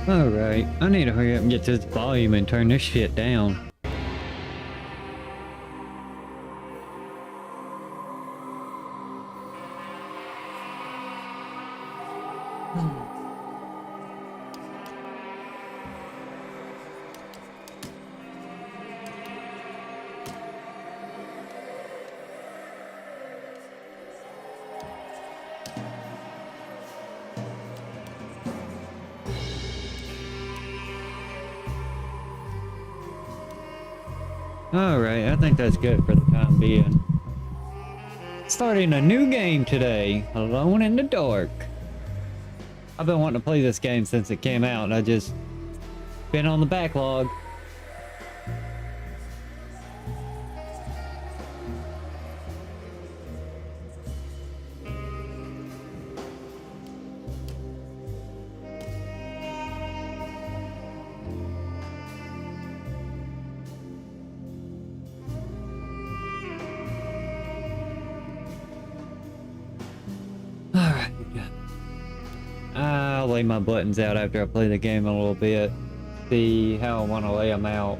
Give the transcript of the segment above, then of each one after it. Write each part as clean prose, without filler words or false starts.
Alright, I need to hurry up and get this volume and turn this shit down. Alright, I think that's good for the time being. Starting a new game today, Alone in the Dark. I've been wanting to play this game since it came out, and I just been on the backlog. Alright. I'll lay my buttons out after I play the game a little bit. See how I want to lay them out.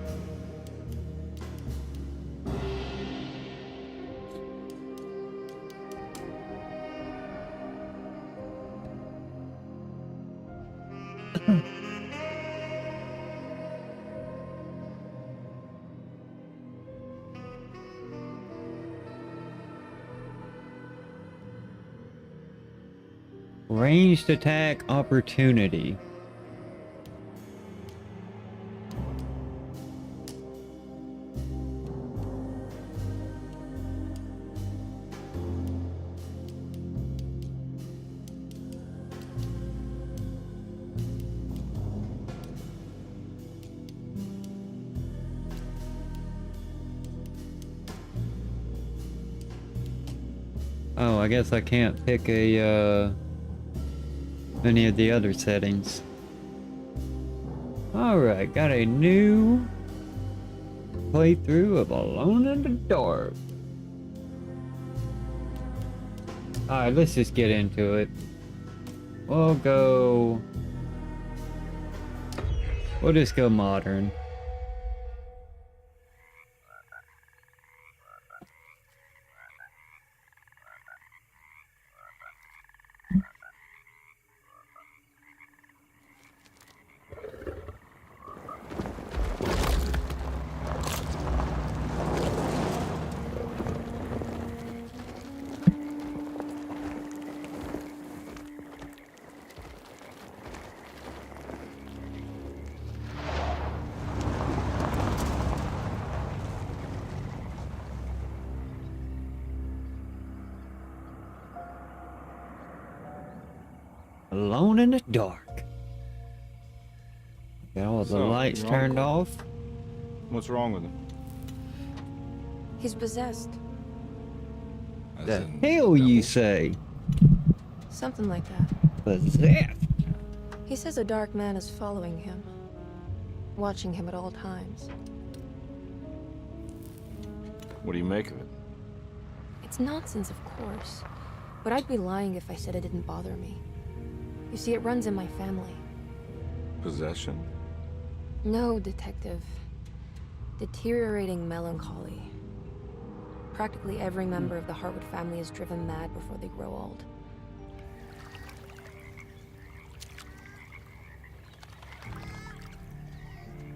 Ranged attack opportunity. Oh, I guess I can't pick any of the other settings. Alright, got a new playthrough of Alone in the Dark. Alright, let's just get into it. We'll just go modern. Alone in the Dark. Got all the lights turned off. What's wrong with him? He's possessed. The hell you say? Something like that. Possessed? He says a dark man is following him, watching him at all times. What do you make of it? It's nonsense, of course, but I'd be lying if I said it didn't bother me. You see, it runs in my family. Possession? No, Detective. Deteriorating melancholy. Practically every member of the Hartwood family is driven mad before they grow old.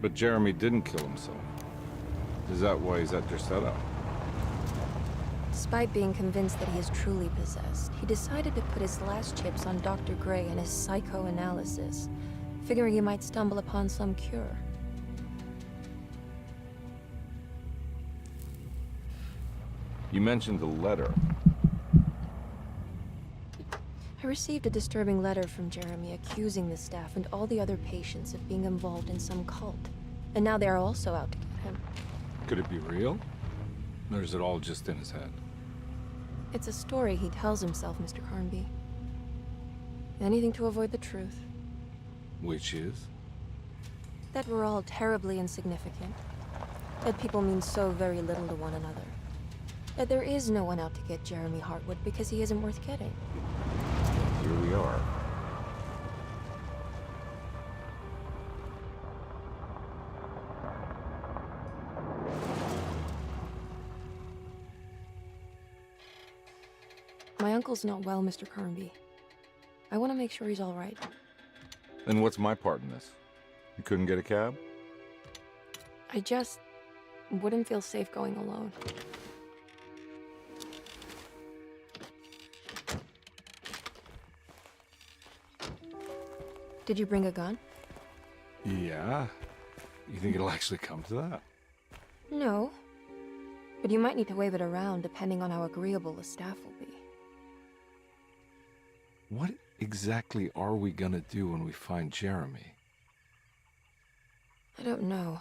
But Jeremy didn't kill himself. Is that why he's at your setup? Despite being convinced that he is truly possessed, he decided to put his last chips on Dr. Gray and his psychoanalysis, figuring he might stumble upon some cure. You mentioned the letter. I received a disturbing letter from Jeremy accusing the staff and all the other patients of being involved in some cult. And now they are also out to get him. Could it be real? Or is it all just in his head? It's a story he tells himself, Mr. Carnby. Anything to avoid the truth. Which is? That we're all terribly insignificant. That people mean so very little to one another. That there is no one out to get Jeremy Hartwood because he isn't worth getting. Here we are. uncle's not well, Mr. Carnby. I want to make sure he's all right. Then what's my part in this? You couldn't get a cab? I just wouldn't feel safe going alone. Did you bring a gun? Yeah. You think it'll actually come to that? No. But you might need to wave it around depending on how agreeable the staff will be. What exactly are we gonna do when we find Jeremy? I don't know.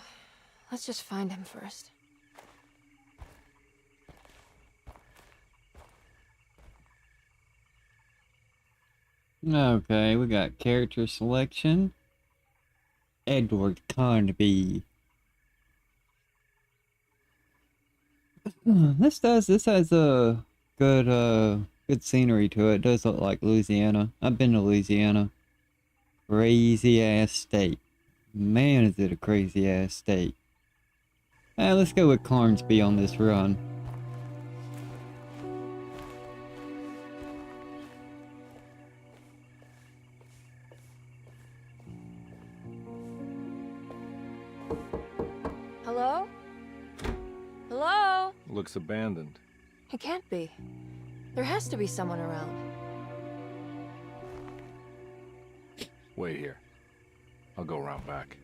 Let's just find him first. Okay, we got character selection. Edward Carnby. This has a good scenery to it. It does look like Louisiana. I've been to Louisiana. Crazy ass state. Man, is it a crazy ass state. Let's go with Carnsby on this run. Hello? Hello? Looks abandoned. It can't be. There has to be someone around. Wait here. I'll go around back.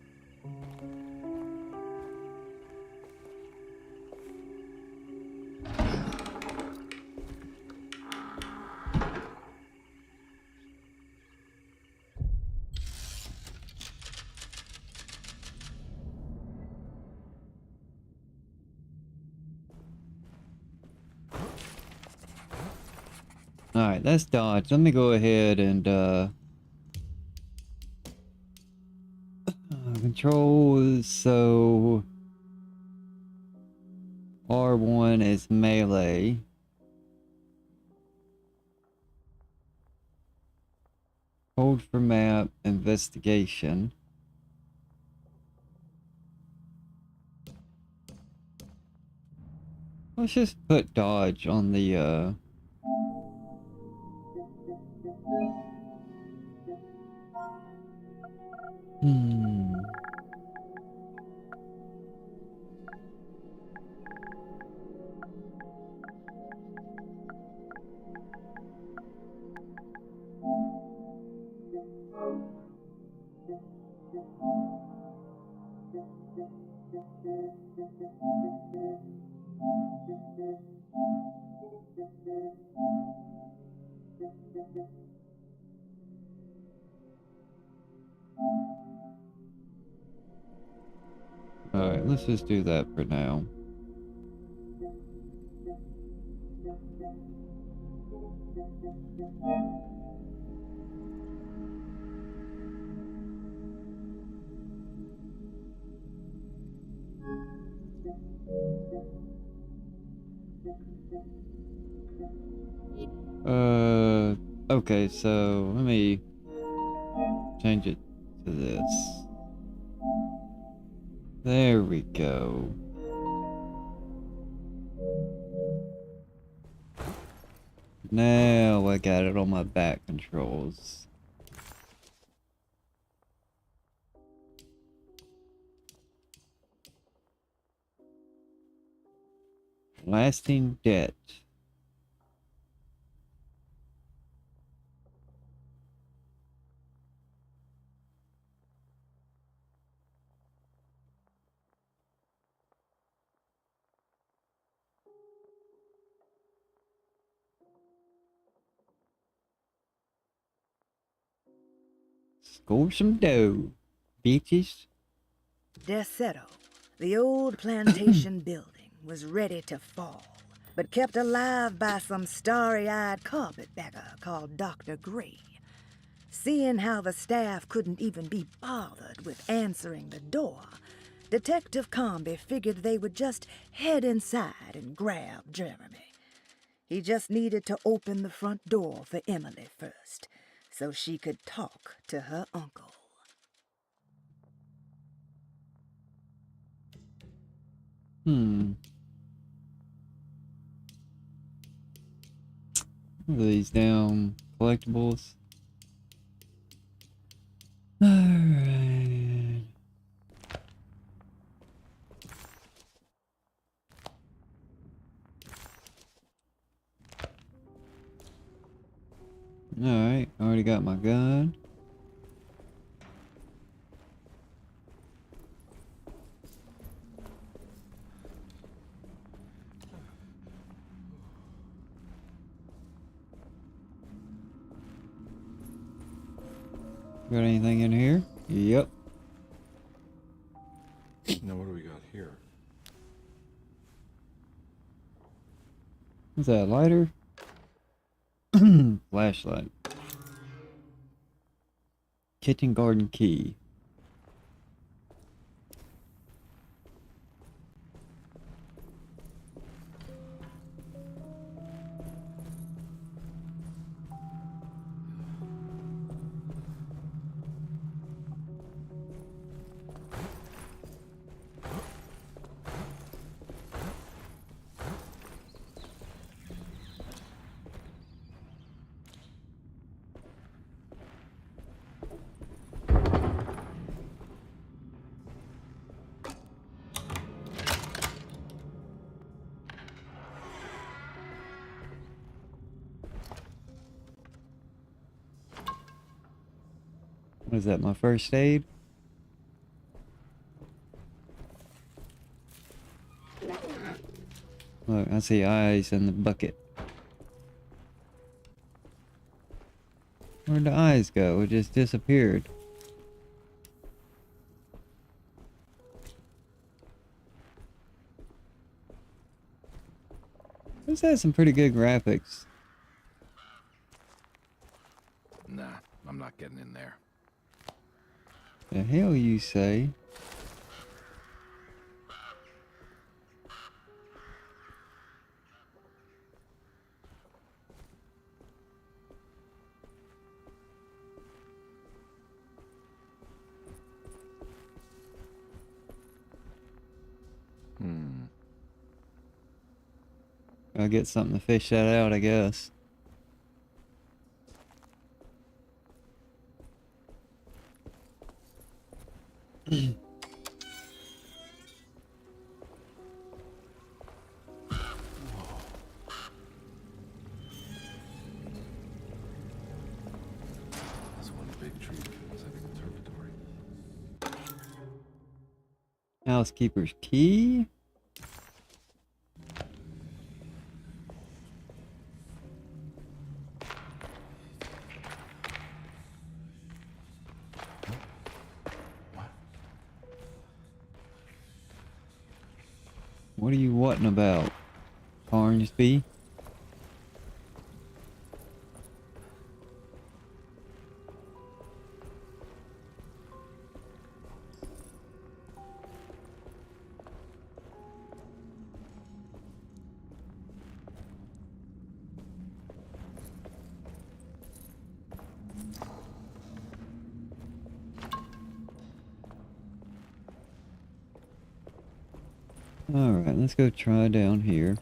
Alright, let's dodge. Let me go ahead and controls, so R1 is melee. Hold for map, investigation. Let's just put dodge on the Alright, let's just do that for now. Okay, so let me change it to this. There we go. Now I got it on my back controls. Lasting debt. Score some dough, bitches. Desetto, the old plantation building, was ready to fall, but kept alive by some starry-eyed carpetbagger called Dr. Gray. Seeing how the staff couldn't even be bothered with answering the door, Detective Carnby figured they would just head inside and grab Jeremy. He just needed to open the front door for Emily first, so she could talk to her uncle. What are these damn collectibles? Alright. Alright, already got my gun. Got anything in here? Yep. Now what do we got here? What's that, a lighter? Flashlight. Kitchen garden key. What is that, my first aid? Look, I see eyes in the bucket. Where'd the eyes go? It just disappeared. This has some pretty good graphics. Nah, I'm not getting in there. The hell you say? I'll get something to fish that out, I guess. That's one big tree. Looks like a conservatory. Housekeeper's key. What are you whatting about, Carnby? Alright, let's go try down here.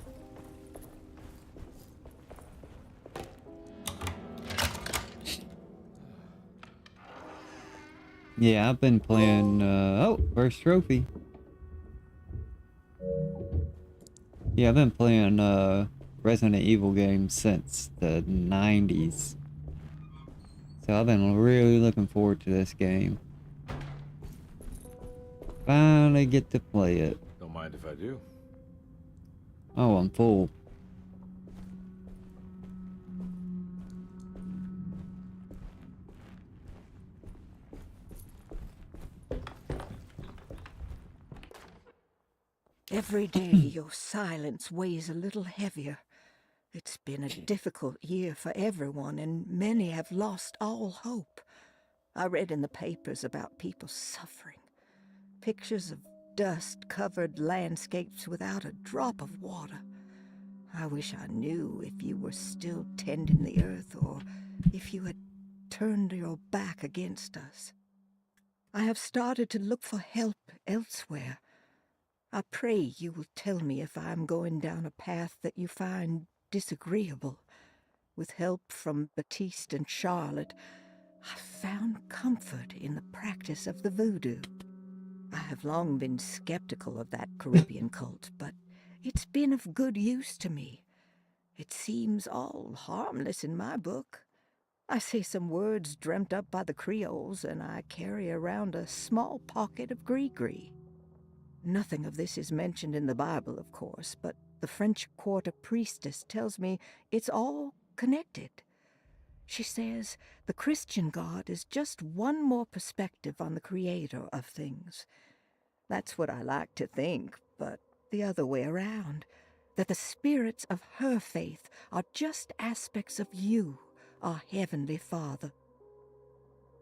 Yeah, I've been playing, oh, first trophy. Yeah, I've been playing, Resident Evil games since the 90s. So I've been really looking forward to this game. Finally get to play it. Don't mind if I do. Oh, I'm full. Every day your silence weighs a little heavier. It's been a difficult year for everyone, and many have lost all hope. I read in the papers about people suffering. Pictures of dust-covered landscapes without a drop of water. I wish I knew if you were still tending the earth or if you had turned your back against us. I have started to look for help elsewhere. I pray you will tell me if I am going down a path that you find disagreeable. With help from Baptiste and Charlotte, I found comfort in the practice of the voodoo. I have long been skeptical of that Caribbean cult, but it's been of good use to me. It seems all harmless in my book. I say some words dreamt up by the Creoles, and I carry around a small pocket of gree-gree. Nothing of this is mentioned in the Bible, of course, but the French Quarter priestess tells me it's all connected. She says the Christian God is just one more perspective on the creator of things. That's what I like to think, but the other way around, that the spirits of her faith are just aspects of you, our Heavenly Father.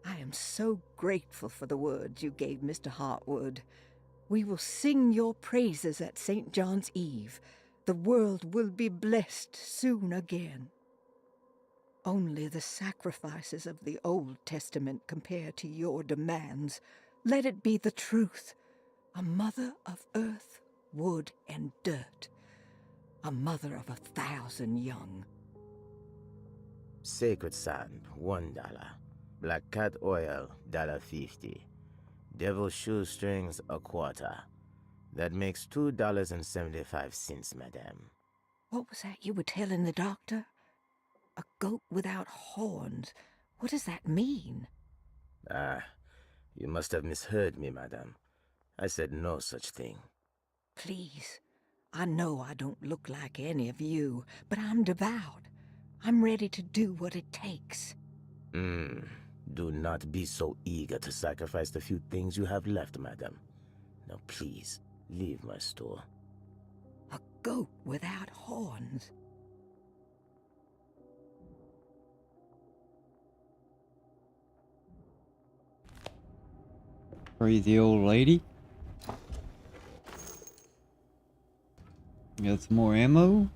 I am so grateful for the words you gave Mr. Hartwood. We will sing your praises at St. John's Eve. The world will be blessed soon again. Only the sacrifices of the Old Testament compare to your demands. Let it be the truth. A mother of earth, wood, and dirt. A mother of 1,000 young. Sacred sand, $1. Black cat oil, $1.50. Devil shoestrings, a quarter. That makes $2.75, madame. What was that you were telling the doctor? A goat without horns. What does that mean? Ah, you must have misheard me, madame. I said no such thing. Please, I know I don't look like any of you, but I'm devout. I'm ready to do what it takes. Do not be so eager to sacrifice the few things you have left, madame. Now please, leave my store. A goat without horns. Crazy old lady. Got some more ammo.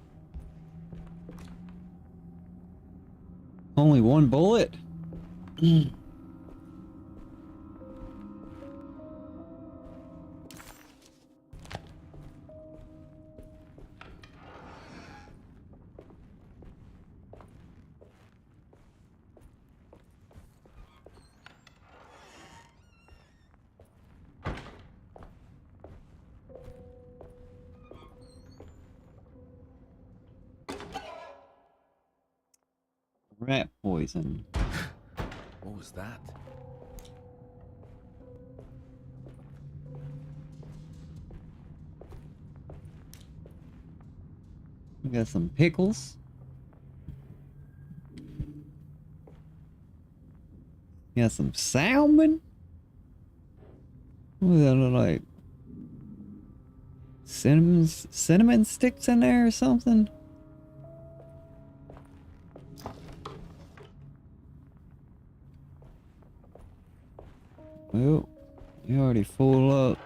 Only one bullet. Rat poison. What was that? We got some pickles. Got some salmon. What does that look like? Cinnamon sticks in there or something? Well, you already full up.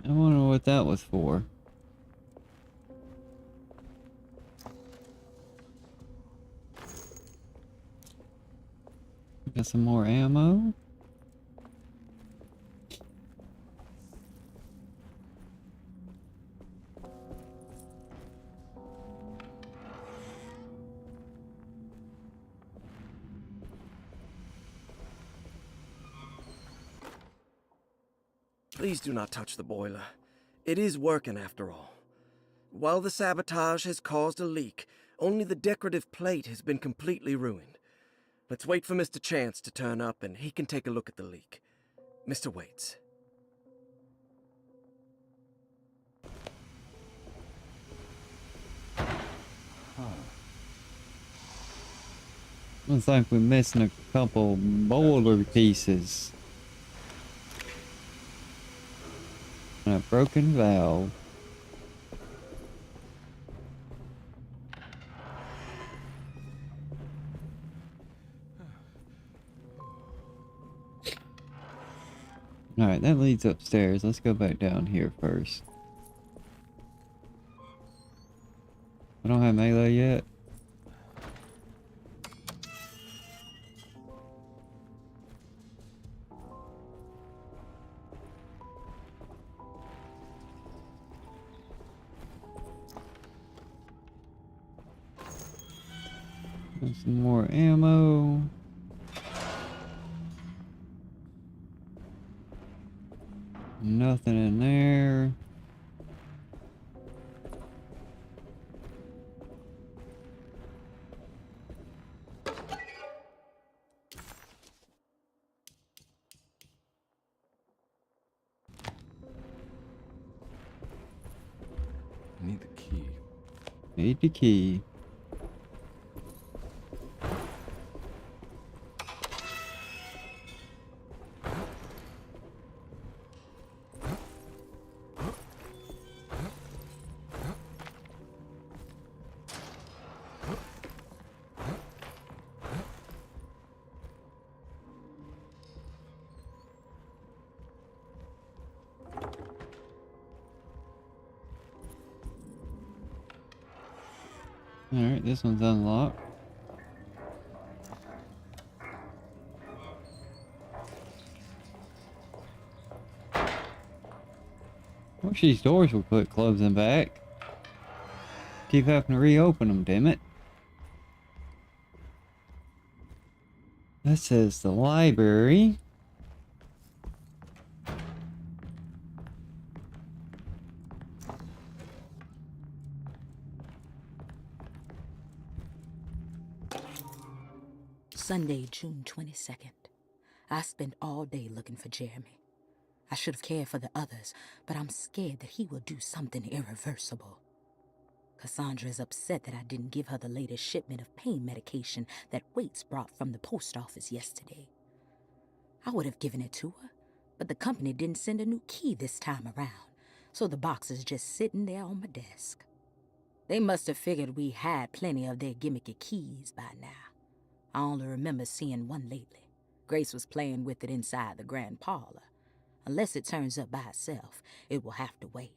I wonder what that was for. Got some more ammo. Please do not touch the boiler. It is working after all. While the sabotage has caused a leak, only the decorative plate has been completely ruined. Let's wait for Mr. Chance to turn up and he can take a look at the leak. Mr. Waits. Looks like we're missing a couple boulder pieces. And a broken valve. Alright, that leads upstairs. Let's go back down here first. I don't have melee yet. And some more ammo. Nothing in there. Need the key. Need the key. Alright, this one's unlocked. Wish these doors would quit closing back. Keep having to reopen them, damn it. That says the library. Sunday, June 22nd. I spent all day looking for Jeremy. I should have cared for the others, but I'm scared that he will do something irreversible. Cassandra is upset that I didn't give her the latest shipment of pain medication that Waits brought from the post office yesterday. I would have given it to her, but the company didn't send a new key this time around, so the box is just sitting there on my desk. They must have figured we had plenty of their gimmicky keys by now. I only remember seeing one lately. Grace was playing with it inside the grand parlor. Unless it turns up by itself, it will have to wait.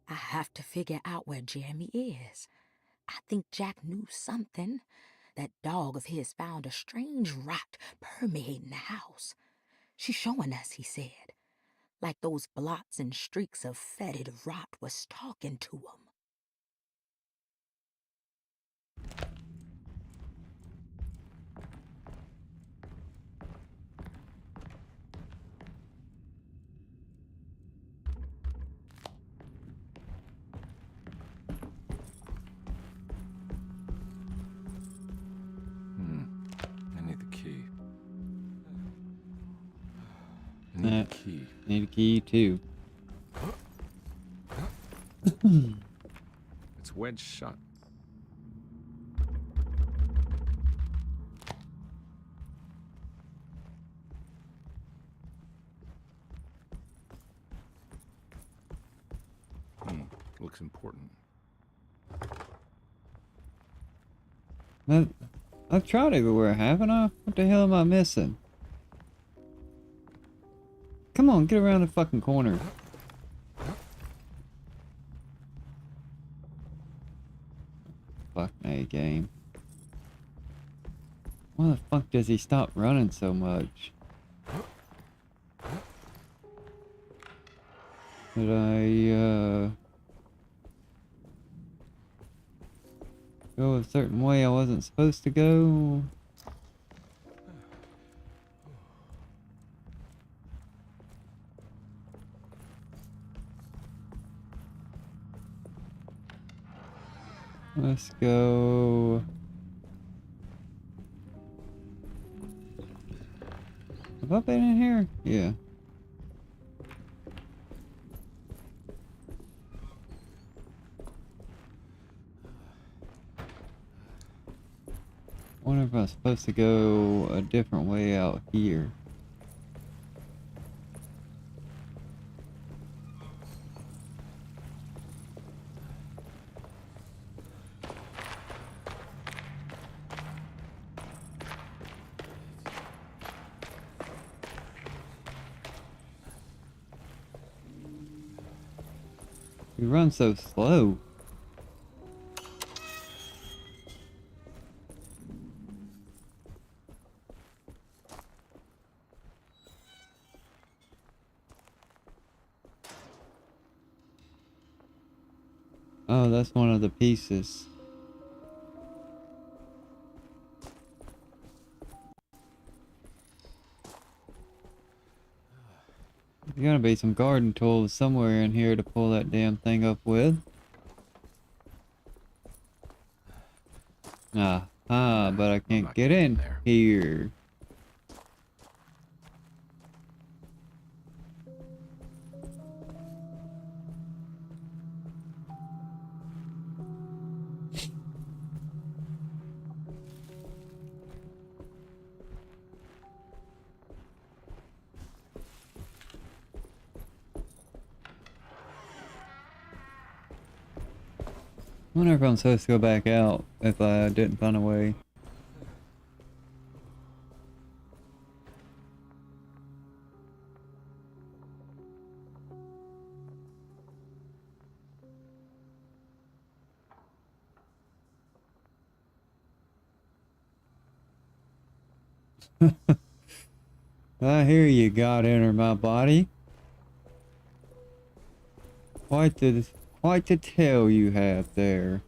I have to figure out where Jeremy is. I think Jack knew something. That dog of his found a strange rot permeating the house. She's showing us, he said. Like those blots and streaks of fetid rot was talking to him. I need the key. I need the key. Need a key too. It's wedged shut. Looks important. I've tried everywhere, haven't I? What the hell am I missing? Come on, get around the fucking corner. Fuck me, game. Why the fuck does he stop running so much? Did I, go a certain way I wasn't supposed to go? Let's go. Have I been in here? Yeah. Wonder if I'm supposed to go a different way out here. You run so slow. Oh, that's one of the pieces. There's gotta be some garden tools somewhere in here to pull that damn thing up with. But I can't not get getting in there. here. I wonder if I'm supposed to go back out if I didn't find a way. I hear you, God enter my body. Quite the tale you have there.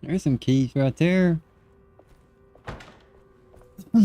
There's some keys right there. I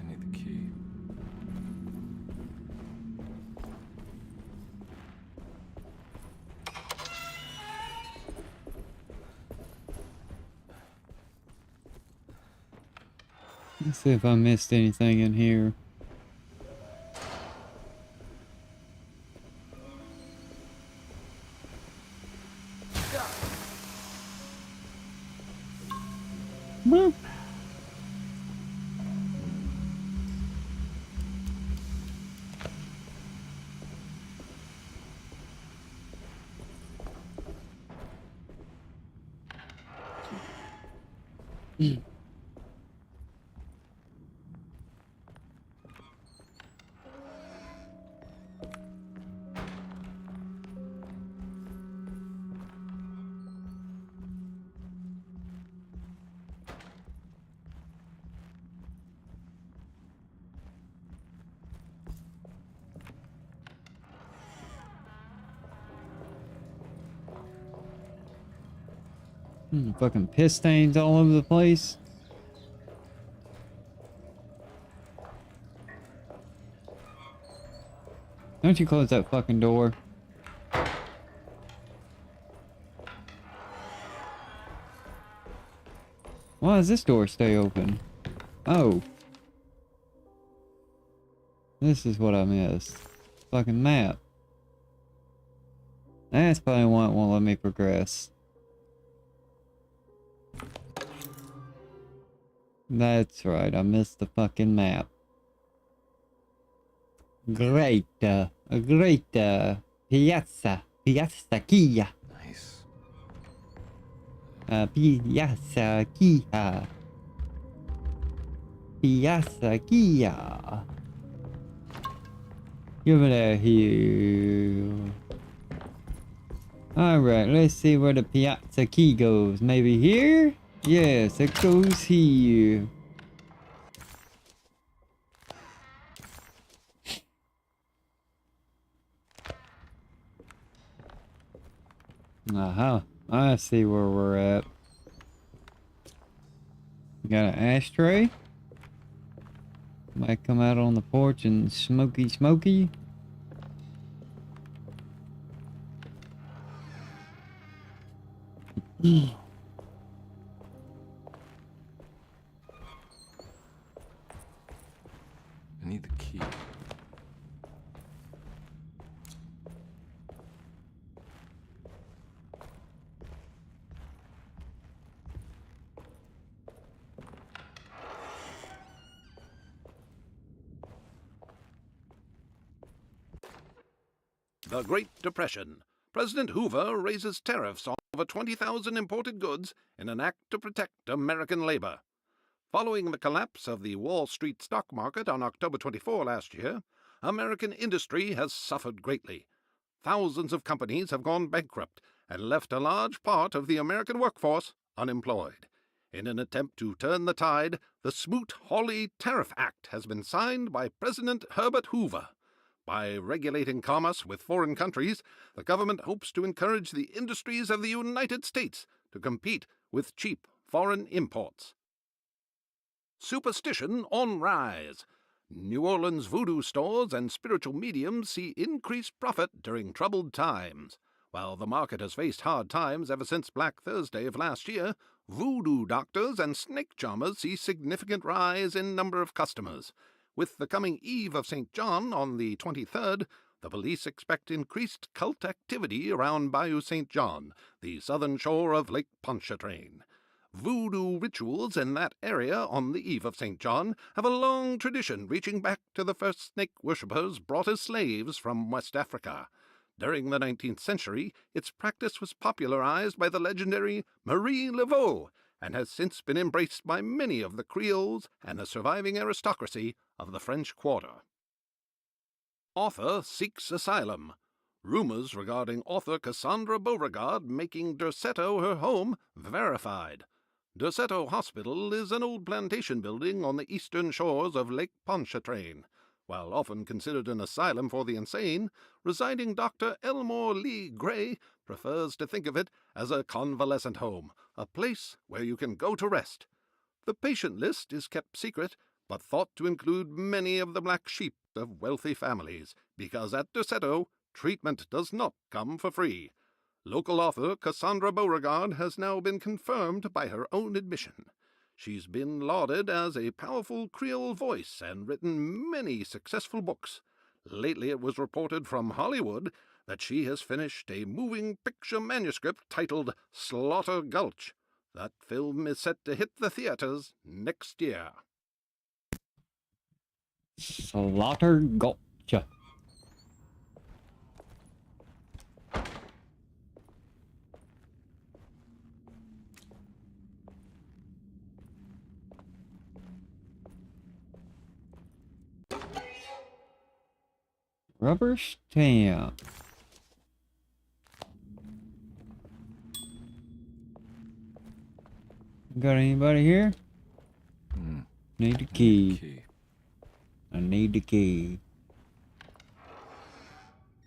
need the key. Let's see if I missed anything in here. Boop. Fucking piss stains all over the place. Don't you close that fucking door. Why does this door stay open? Oh. This is what I missed. Fucking map. That's probably why it won't let me progress. That's right, I missed the fucking map. Great, Piazza Kia. Nice. Piazza Kia. Piazza Kia. Give it a here. Alright, let's see where the Piazza key goes. Maybe here? Yes, it goes here. Aha, I see where we're at. Got an ashtray. Might come out on the porch and smoky. I need the key. The Great Depression. President Hoover raises tariffs on over 20,000 imported goods in an act to protect American labor. Following the collapse of the Wall Street stock market on October 24 last year, American industry has suffered greatly. Thousands of companies have gone bankrupt and left a large part of the American workforce unemployed. In an attempt to turn the tide, the Smoot-Hawley Tariff Act has been signed by President Herbert Hoover. By regulating commerce with foreign countries, the government hopes to encourage the industries of the United States to compete with cheap foreign imports. Superstition on rise. New Orleans voodoo stores and spiritual mediums see increased profit during troubled times. While the market has faced hard times ever since Black Thursday of last year, voodoo doctors and snake charmers see significant rise in number of customers. With the coming Eve of St. John on the 23rd, the police expect increased cult activity around Bayou St. John, the southern shore of Lake Pontchartrain. Voodoo rituals in that area on the Eve of St. John have a long tradition reaching back to the first snake worshippers brought as slaves from West Africa. During the 19th century, its practice was popularized by the legendary Marie Laveau, and has since been embraced by many of the Creoles and the surviving aristocracy of the French Quarter. Author seeks asylum. Rumors regarding author Cassandra Beauregard making Derceto her home verified. Derceto Hospital is an old plantation building on the eastern shores of Lake Pontchartrain. While often considered an asylum for the insane, residing Dr. Elmore Lee Gray prefers to think of it as a convalescent home, a place where you can go to rest. The patient list is kept secret, but thought to include many of the black sheep of wealthy families, because at Derceto, treatment does not come for free. Local author Cassandra Beauregard has now been confirmed by her own admission. She's been lauded as a powerful Creole voice and written many successful books. Lately it was reported from Hollywood that she has finished a moving picture manuscript titled Slaughter Gulch. That film is set to hit the theaters next year. Slaughter Gulch. Rubber stamp. Got anybody here? Need a key. I need the key.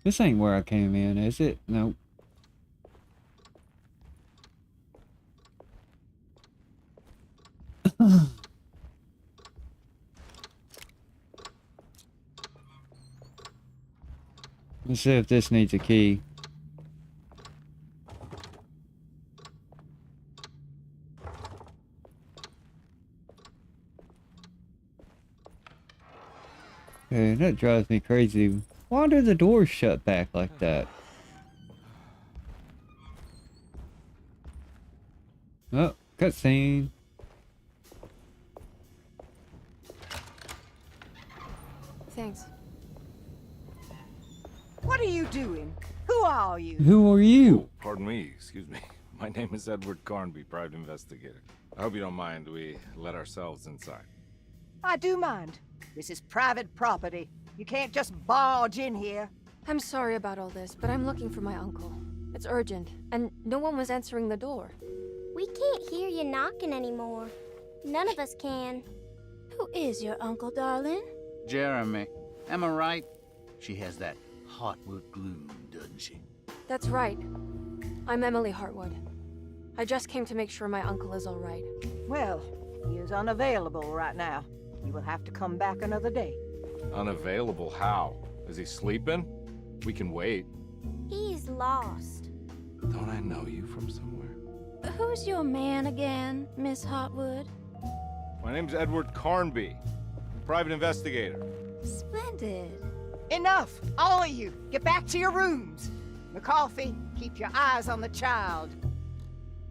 This ain't where I came in, is it? Nope. Let's see if this needs a key. Okay, that drives me crazy. Why do the doors shut back like that? Oh, cutscene. Thanks. What are you doing? Who are you? Who are you? Oh, pardon me, excuse me. My name is Edward Carnby, private investigator. I hope you don't mind we let ourselves inside. I do mind. This is private property. You can't just barge in here. I'm sorry about all this, but I'm looking for my uncle. It's urgent, and no one was answering the door. We can't hear you knocking anymore. None of us can. Who is your uncle, darling? Jeremy. Am I right? She has that Heartwood gloom, doesn't she? That's right. I'm Emily Hartwood. I just came to make sure my uncle is all right. Well, he is unavailable right now. You will have to come back another day. Unavailable how? Is he sleeping? We can wait. He's lost. Don't I know you from somewhere? Who's your man again, Miss Hotwood? My name's Edward Carnby. Private investigator. Splendid. Enough! All of you! Get back to your rooms! McCarthy, keep your eyes on the child.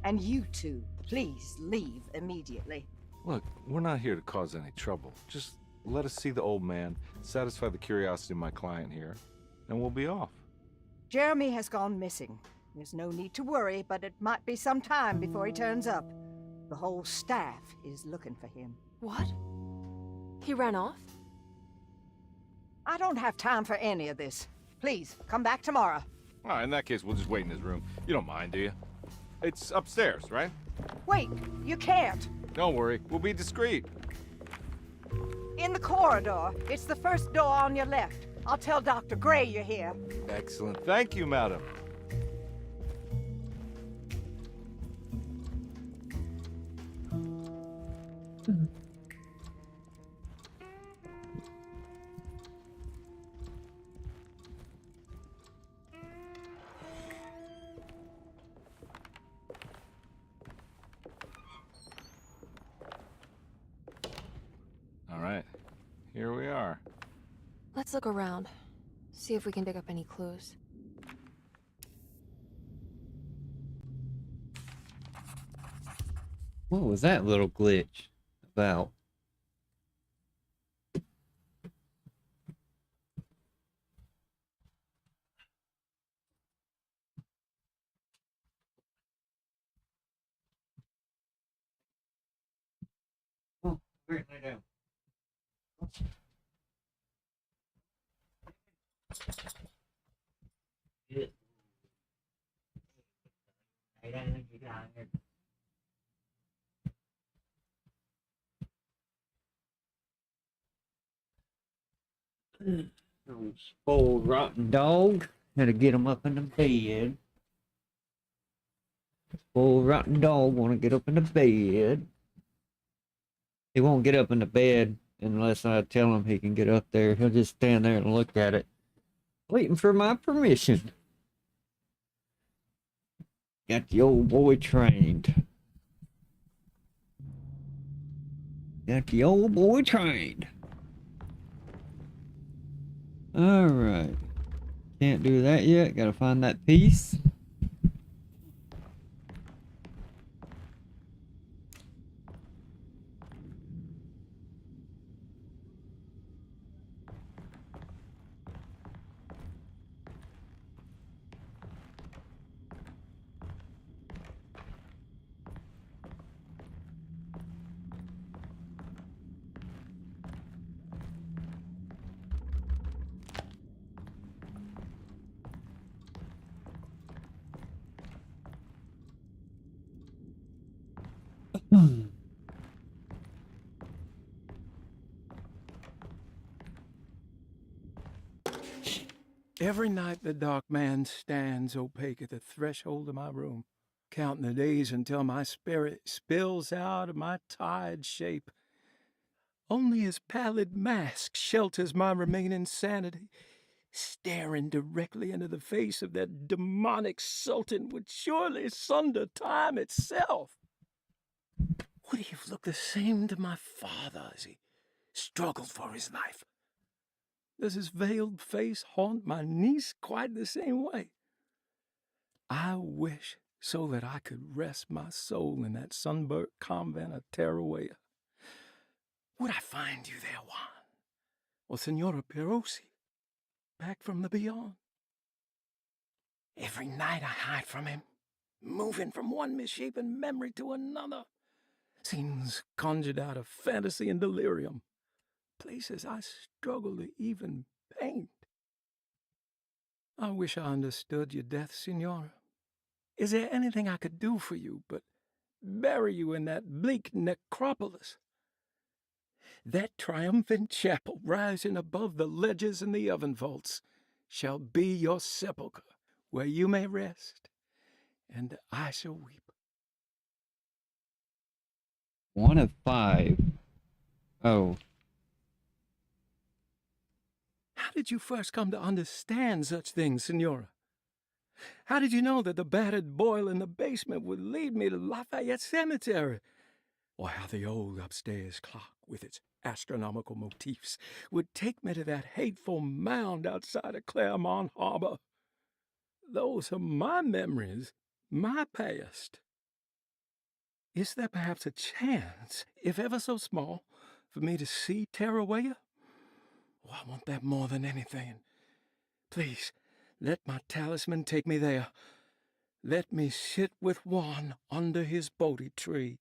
And you two, please leave immediately. Look, we're not here to cause any trouble. Just let us see the old man, satisfy the curiosity of my client here, and we'll be off. Jeremy has gone missing. There's no need to worry, but it might be some time before he turns up. The whole staff is looking for him. What? He ran off? I don't have time for any of this. Please, come back tomorrow. All right, in that case, we'll just wait in his room. You don't mind, do you? It's upstairs, right? Wait, you can't. Don't worry, we'll be discreet. In the corridor. It's the first door on your left. I'll tell Dr. Gray you're here. Excellent. Thank you, madam. All right, here we are. Let's look around. See if we can dig up any clues. What was that little glitch about? Oh, great, lay down. Spoiled rotten dog. Had to get him up in the bed. Spoiled rotten dog want to get up in the bed. He won't get up in the bed unless I tell him he can get up there. He'll just stand there and look at it, waiting for my permission. Got the old boy trained. Got the old boy trained. Alright. Can't do that yet. Gotta find that piece. Every night the dark man stands opaque at the threshold of my room, counting the days until my spirit spills out of my tired shape. Only his pallid mask shelters my remaining sanity. Staring directly into the face of that demonic sultan would surely sunder time itself. Would he have looked the same to my father as he struggled for his life? Does his veiled face haunt my niece quite the same way? I wish so that I could rest my soul in that sunburnt convent of Tarawea. Would I find you there, Juan? Or Senora Perosi, back from the beyond? Every night I hide from him, moving from one misshapen memory to another. Scenes conjured out of fantasy and delirium. Places I struggle to even paint. I wish I understood your death, Senora. Is there anything I could do for you but bury you in that bleak necropolis? That triumphant chapel rising above the ledges and the oven vaults shall be your sepulchre, where you may rest, and I shall weep. 1 of 5. Oh. How did you first come to understand such things, Senora? How did you know that the battered boil in the basement would lead me to Lafayette Cemetery? Or how the old upstairs clock, with its astronomical motifs, would take me to that hateful mound outside of Claremont Harbor? Those are my memories, my past. Is there perhaps a chance, if ever so small, for me to see Tarawea? Oh, I want that more than anything. Please, let my talisman take me there. Let me sit with Juan under his Bodhi tree.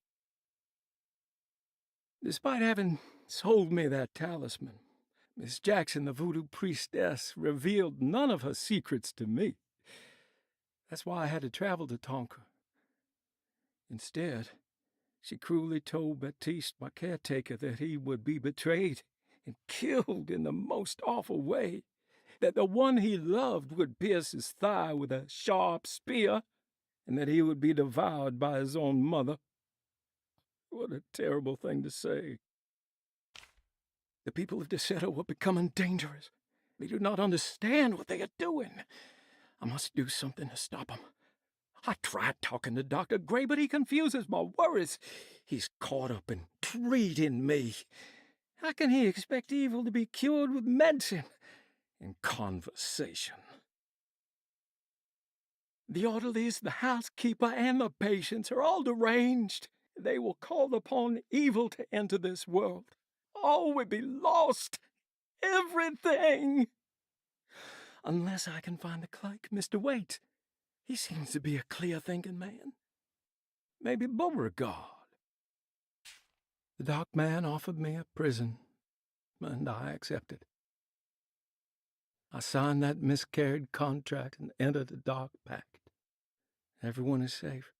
Despite having sold me that talisman, Miss Jackson, the voodoo priestess, revealed none of her secrets to me. That's why I had to travel to Tonka. Instead, she cruelly told Baptiste, my caretaker, that he would be betrayed and killed in the most awful way, that the one he loved would pierce his thigh with a sharp spear, and that he would be devoured by his own mother. What a terrible thing to say. The people of Deseto are becoming dangerous. They do not understand what they are doing. I must do something to stop them. I tried talking to Dr. Gray, but he confuses my worries. He's caught up in treating me. How can he expect evil to be cured with medicine and conversation? The orderlies, the housekeeper, and the patients are all deranged. They will call upon evil to enter this world. All will be lost. Everything. Unless I can find the clerk, Mr. Waite. He seems to be a clear-thinking man. Maybe Beauregard. The dark man offered me a prison, and I accepted. I signed that miscarried contract and entered the dark pact. Everyone is safe,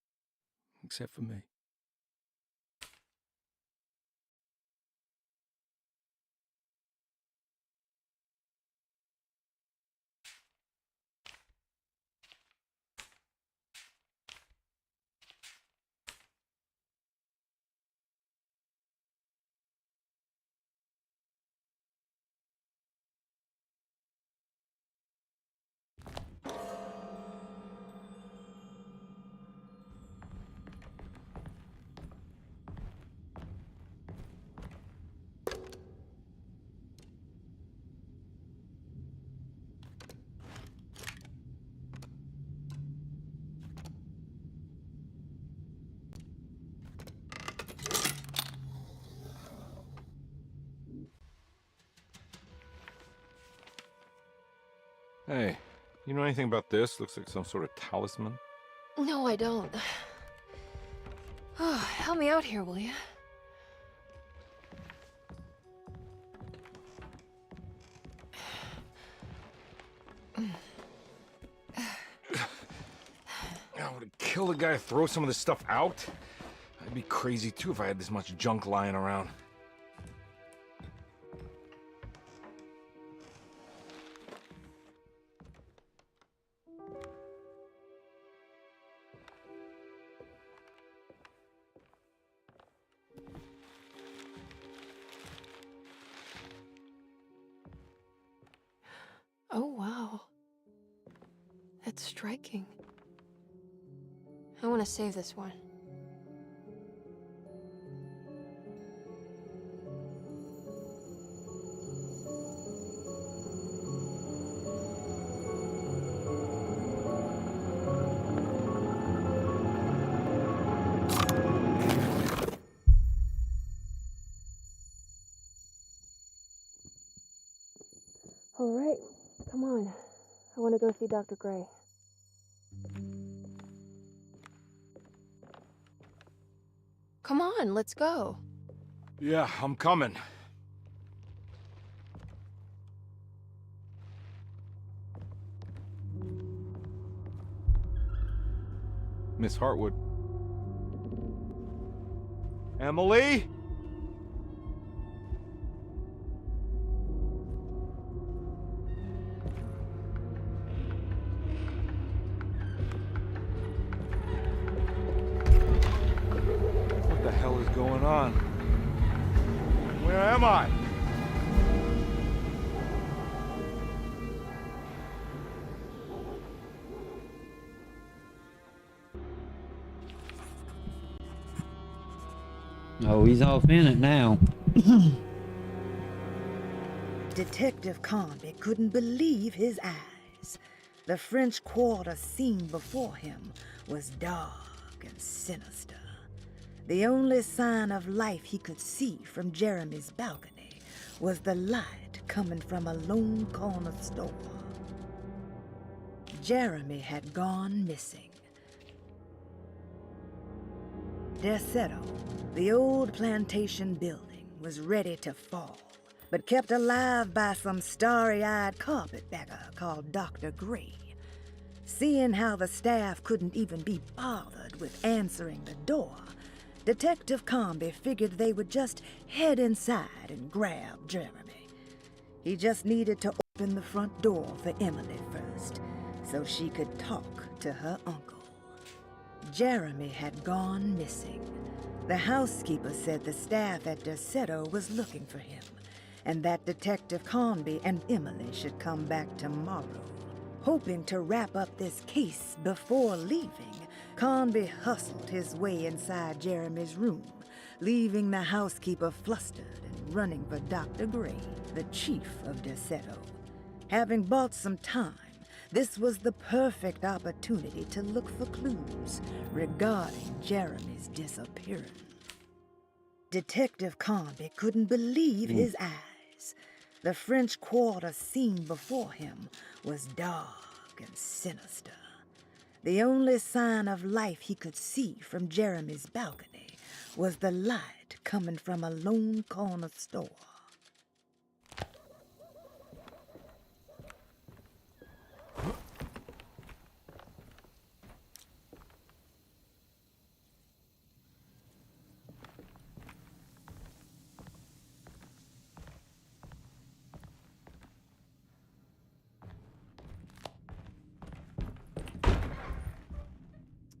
except for me. Hey, you know anything about this? Looks like some sort of talisman. No, I don't. Oh, help me out here, will you? I would kill the guy to throw some of this stuff out. I'd be crazy too if I had this much junk lying around. Oh, It's striking. I want to save this one. All right, come on. I want to go see Dr. Gray. Come on, let's go. Yeah, I'm coming. Miss Hartwood. Emily? What the hell is going on? Where am I? Oh, he's off in it now. Detective Carnby couldn't believe his eyes. The French Quarter scene before him was dark and sinister. The only sign of life he could see from Jeremy's balcony was the light coming from a lone corner store. Jeremy had gone missing. Desetto, the old plantation building, was ready to fall, but kept alive by some starry-eyed carpetbagger called Dr. Gray. Seeing how the staff couldn't even be bothered with answering the door, Detective Carnby figured they would just head inside and grab Jeremy. He just needed to open the front door for Emily first, so she could talk to her uncle. Jeremy had gone missing. The housekeeper said the staff at Desetto was looking for him, and that Detective Carnby and Emily should come back tomorrow. Hoping to wrap up this case before leaving, Carnby hustled his way inside Jeremy's room, leaving the housekeeper flustered and running for Dr. Gray, the chief of Desetto. Having bought some time, this was the perfect opportunity to look for clues regarding Jeremy's disappearance. Detective Carnby couldn't believe his eyes. The French Quarter scene before him was dark and sinister. The only sign of life he could see from Jeremy's balcony was the light coming from a lone corner store.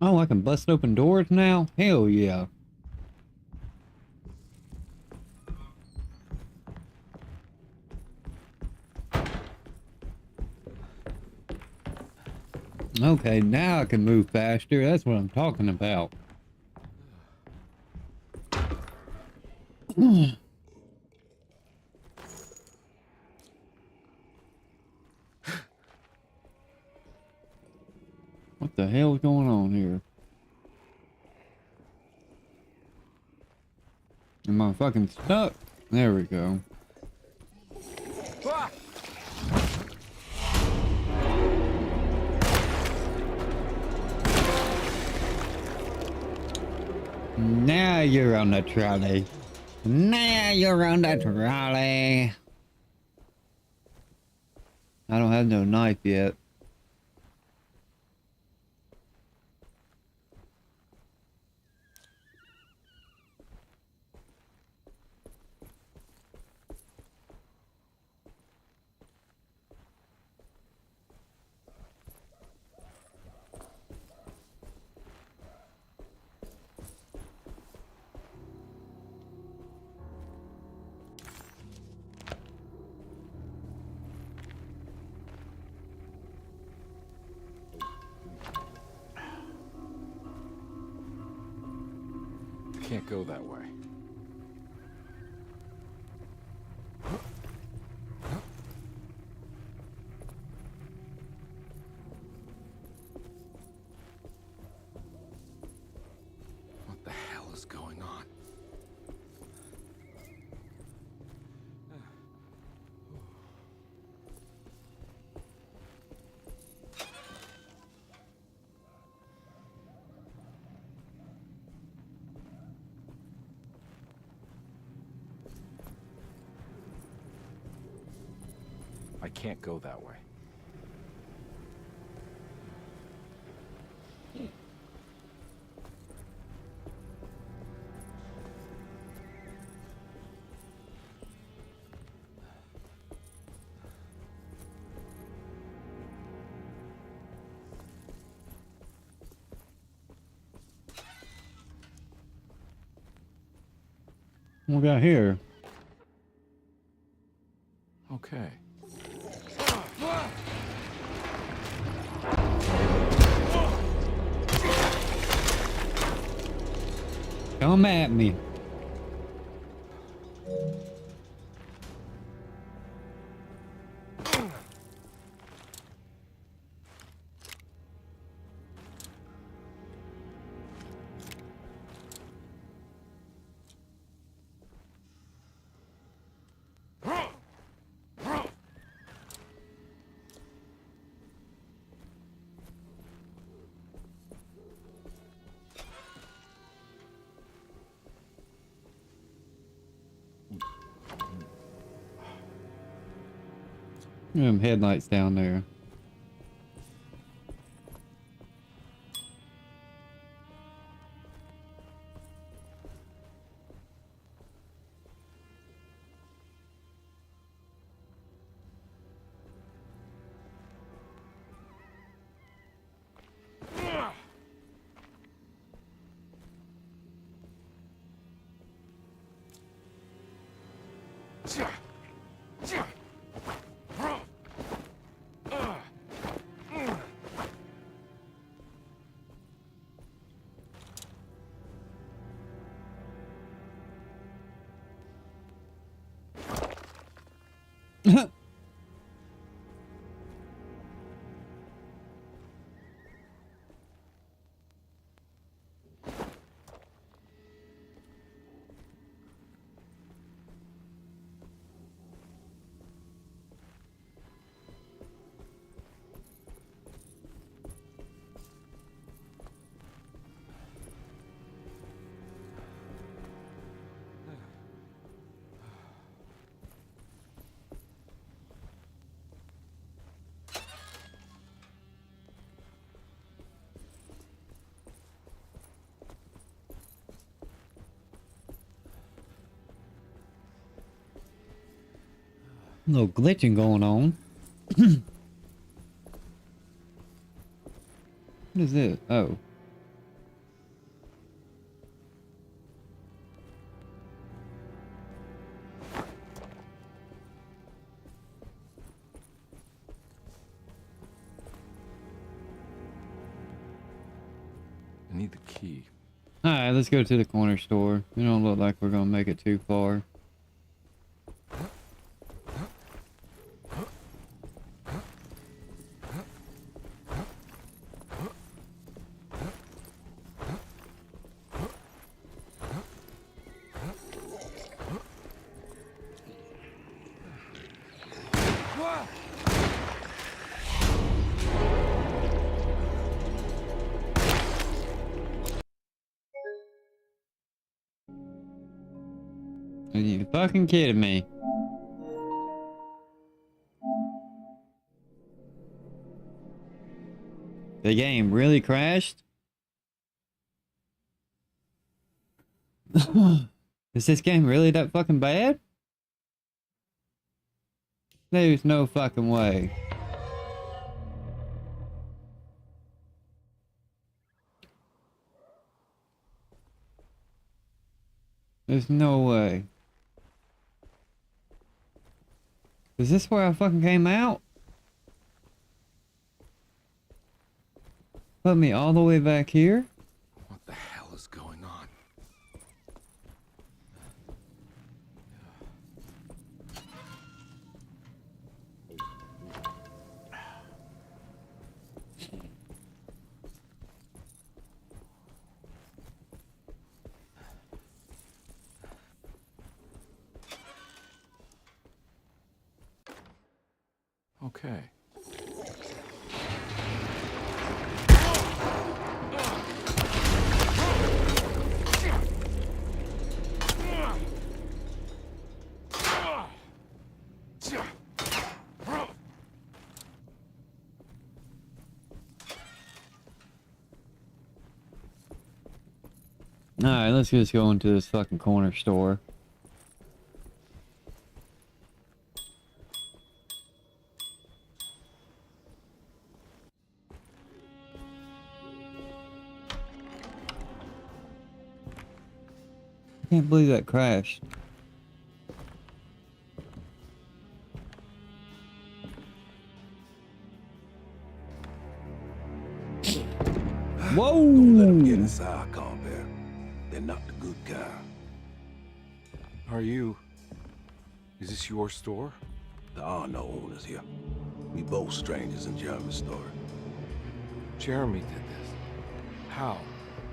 Oh, I can bust open doors now? Hell yeah. Okay, now I can move faster. That's what I'm talking about. What the hell is going on here? Am I fucking stuck? There we go. Ah! Now you're on the trolley. Now you're on the trolley. I don't have no knife yet. go that way. What the hell is going on? I can't go that way. What we got here? Okay. Come at me. Them headlights down there. A little glitching going on. What is this? Oh. I need the key. Alright, let's go to the corner store. We don't look like we're gonna make it too far. Are you fucking kidding me? The game really crashed? Is this game really that fucking bad? There's no fucking way. There's no way. Is this where I fucking came out? Put me all the way back here? What the hell is going on? Okay. Alright, let's just go into this fucking corner store. I can't believe that crashed. Whoa! Don't let them get inside, Carnby. They're not the good kind. Is this your store? There are no owners here. We both strangers in Jeremy's store. Jeremy did this. How?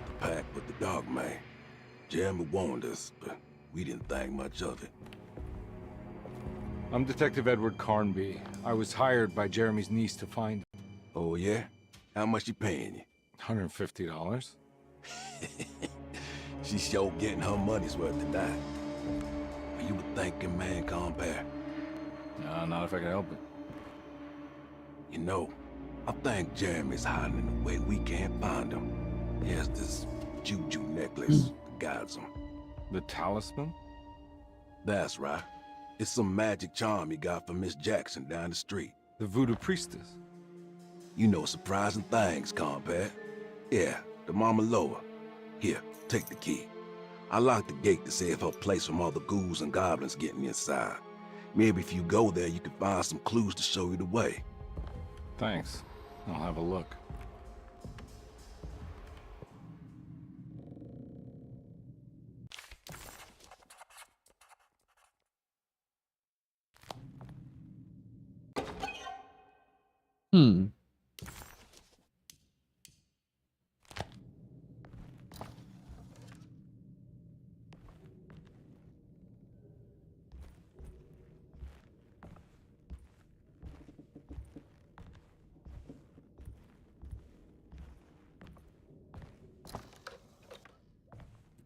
The pact with the dog man. Jeremy warned us, but we didn't think much of it. I'm Detective Edward Carnby. I was hired by Jeremy's niece to find him. Oh, yeah? How much she paying you? $150. She's sure getting her money's worth tonight. Are you a thinking man, Carnby? Nah, not if I can help it. You know, I think Jeremy's hiding in a way we can't find him. He has this juju necklace that guides him. The talisman? That's right. It's some magic charm he got from Miss Jackson down the street. The voodoo priestess? You know surprising things, Carnby. Yeah, the Mama Loa. Here, take the key. I locked the gate to save her place from all the ghouls and goblins getting inside. Maybe if you go there, you can find some clues to show you the way. Thanks. I'll have a look.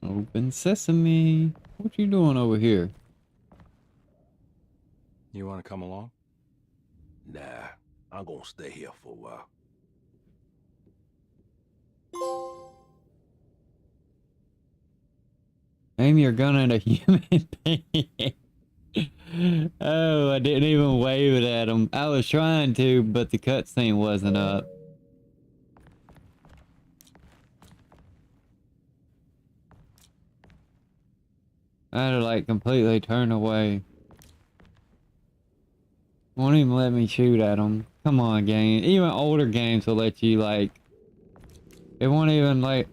Open sesame. What you doing over here? You want to come along? Nah, I'm gonna stay here for a while. Aim your gun at a human being. Oh, I didn't even wave it at him. I was trying to, but the cutscene wasn't up. I had to like completely turn away. Won't even let me shoot at him. Come on, game. Even older games will let you like. It won't even like.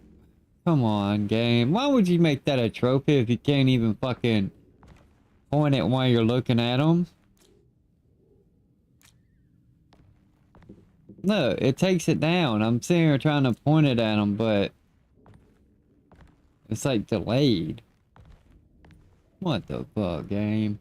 Come on, game. Why would you make that a trophy if you can't even fucking point it while you're looking at them? Look, it takes it down. I'm sitting here trying to point it at them, but it's like delayed. What the fuck, game?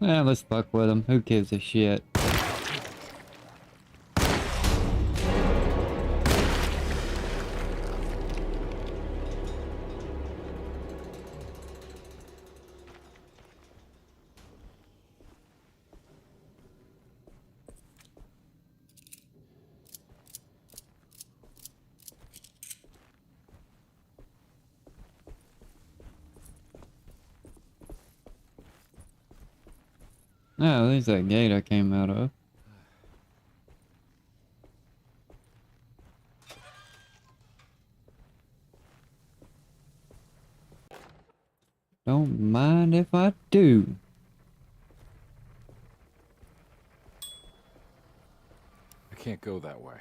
Yeah, let's fuck with him. Who gives a shit? Oh, there's that gate I came out of. Don't mind if I do. I can't go that way.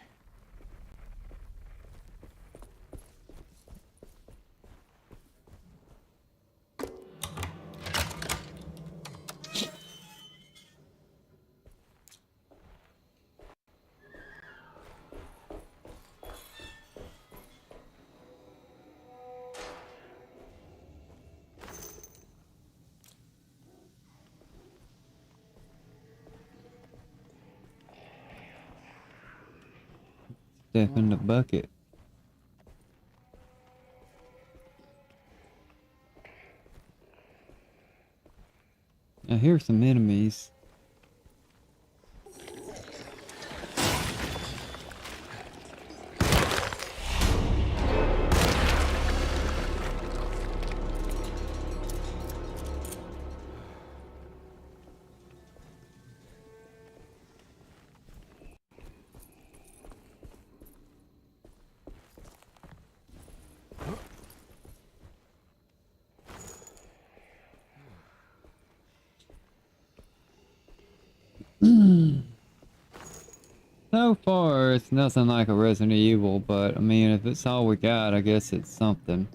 Step in the bucket. I hear some enemies. So far, it's nothing like a Resident Evil, but I mean, if it's all we got, I guess it's something.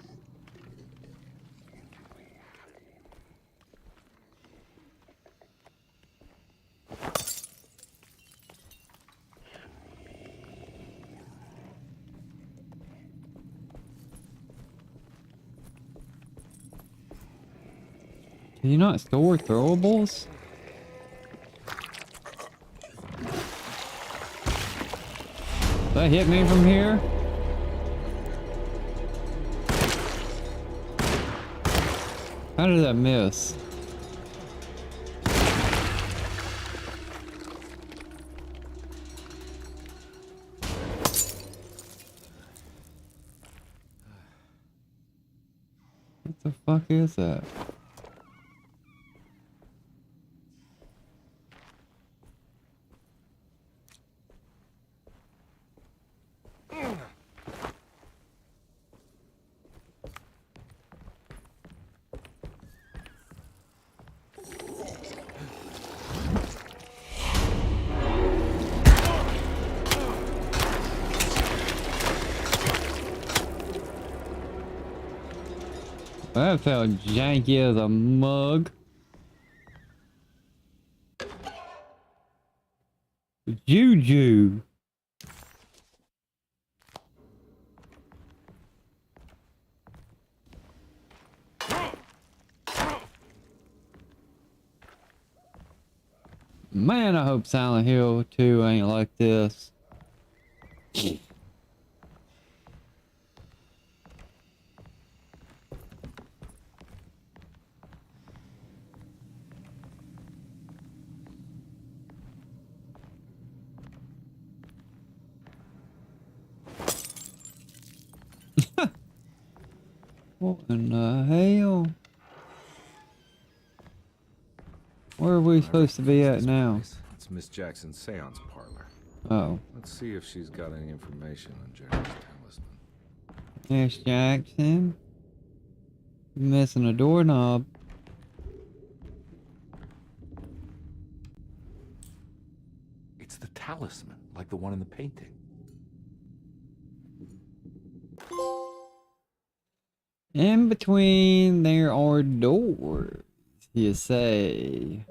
Can you not store throwables? That hit me from here? How did that miss? What the fuck is that? That felt janky as a mug. Juju. Man, I hope Silent Hill 2 ain't like this. What in the hell? Where are we supposed to be at now? It's Miss Jackson's seance parlor. Oh. Let's see if she's got any information on Jeremy's talisman. Miss Jackson. You're missing a doorknob. It's the talisman, like the one in the painting. In between there are doors, you say.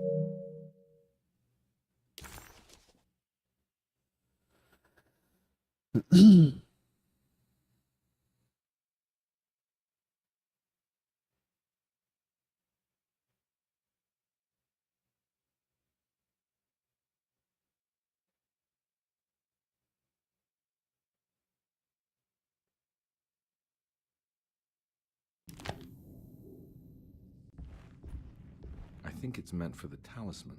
I think it's meant for the talisman.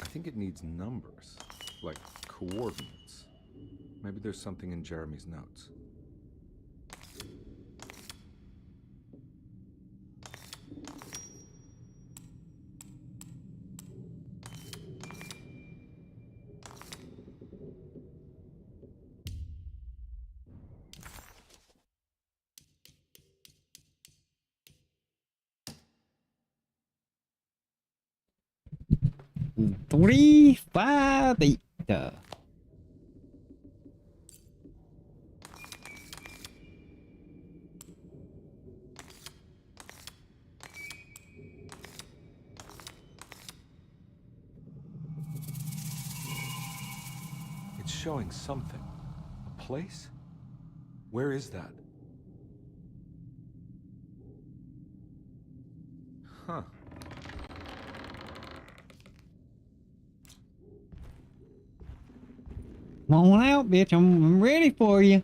I think it needs numbers, like coordinates. Maybe there's something in Jeremy's notes. 358. It's showing something. A place? Where is that? Huh. Come on out, bitch. I'm ready for you.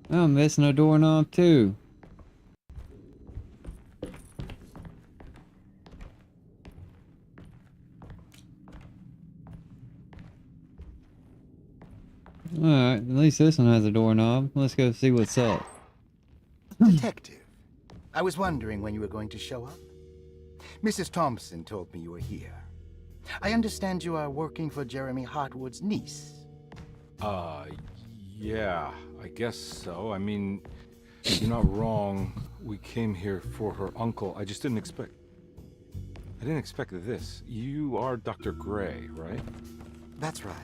I'm missing a doorknob too. Alright, at least this one has a doorknob. Let's go see what's up. Detective, I was wondering when you were going to show up. Mrs. Thompson told me you were here. I understand you are working for Jeremy Hartwood's niece. Yeah, I guess so. I mean, you're not wrong. We came here for her uncle. I just didn't expect... I didn't expect this. You are Dr. Gray, right? That's right.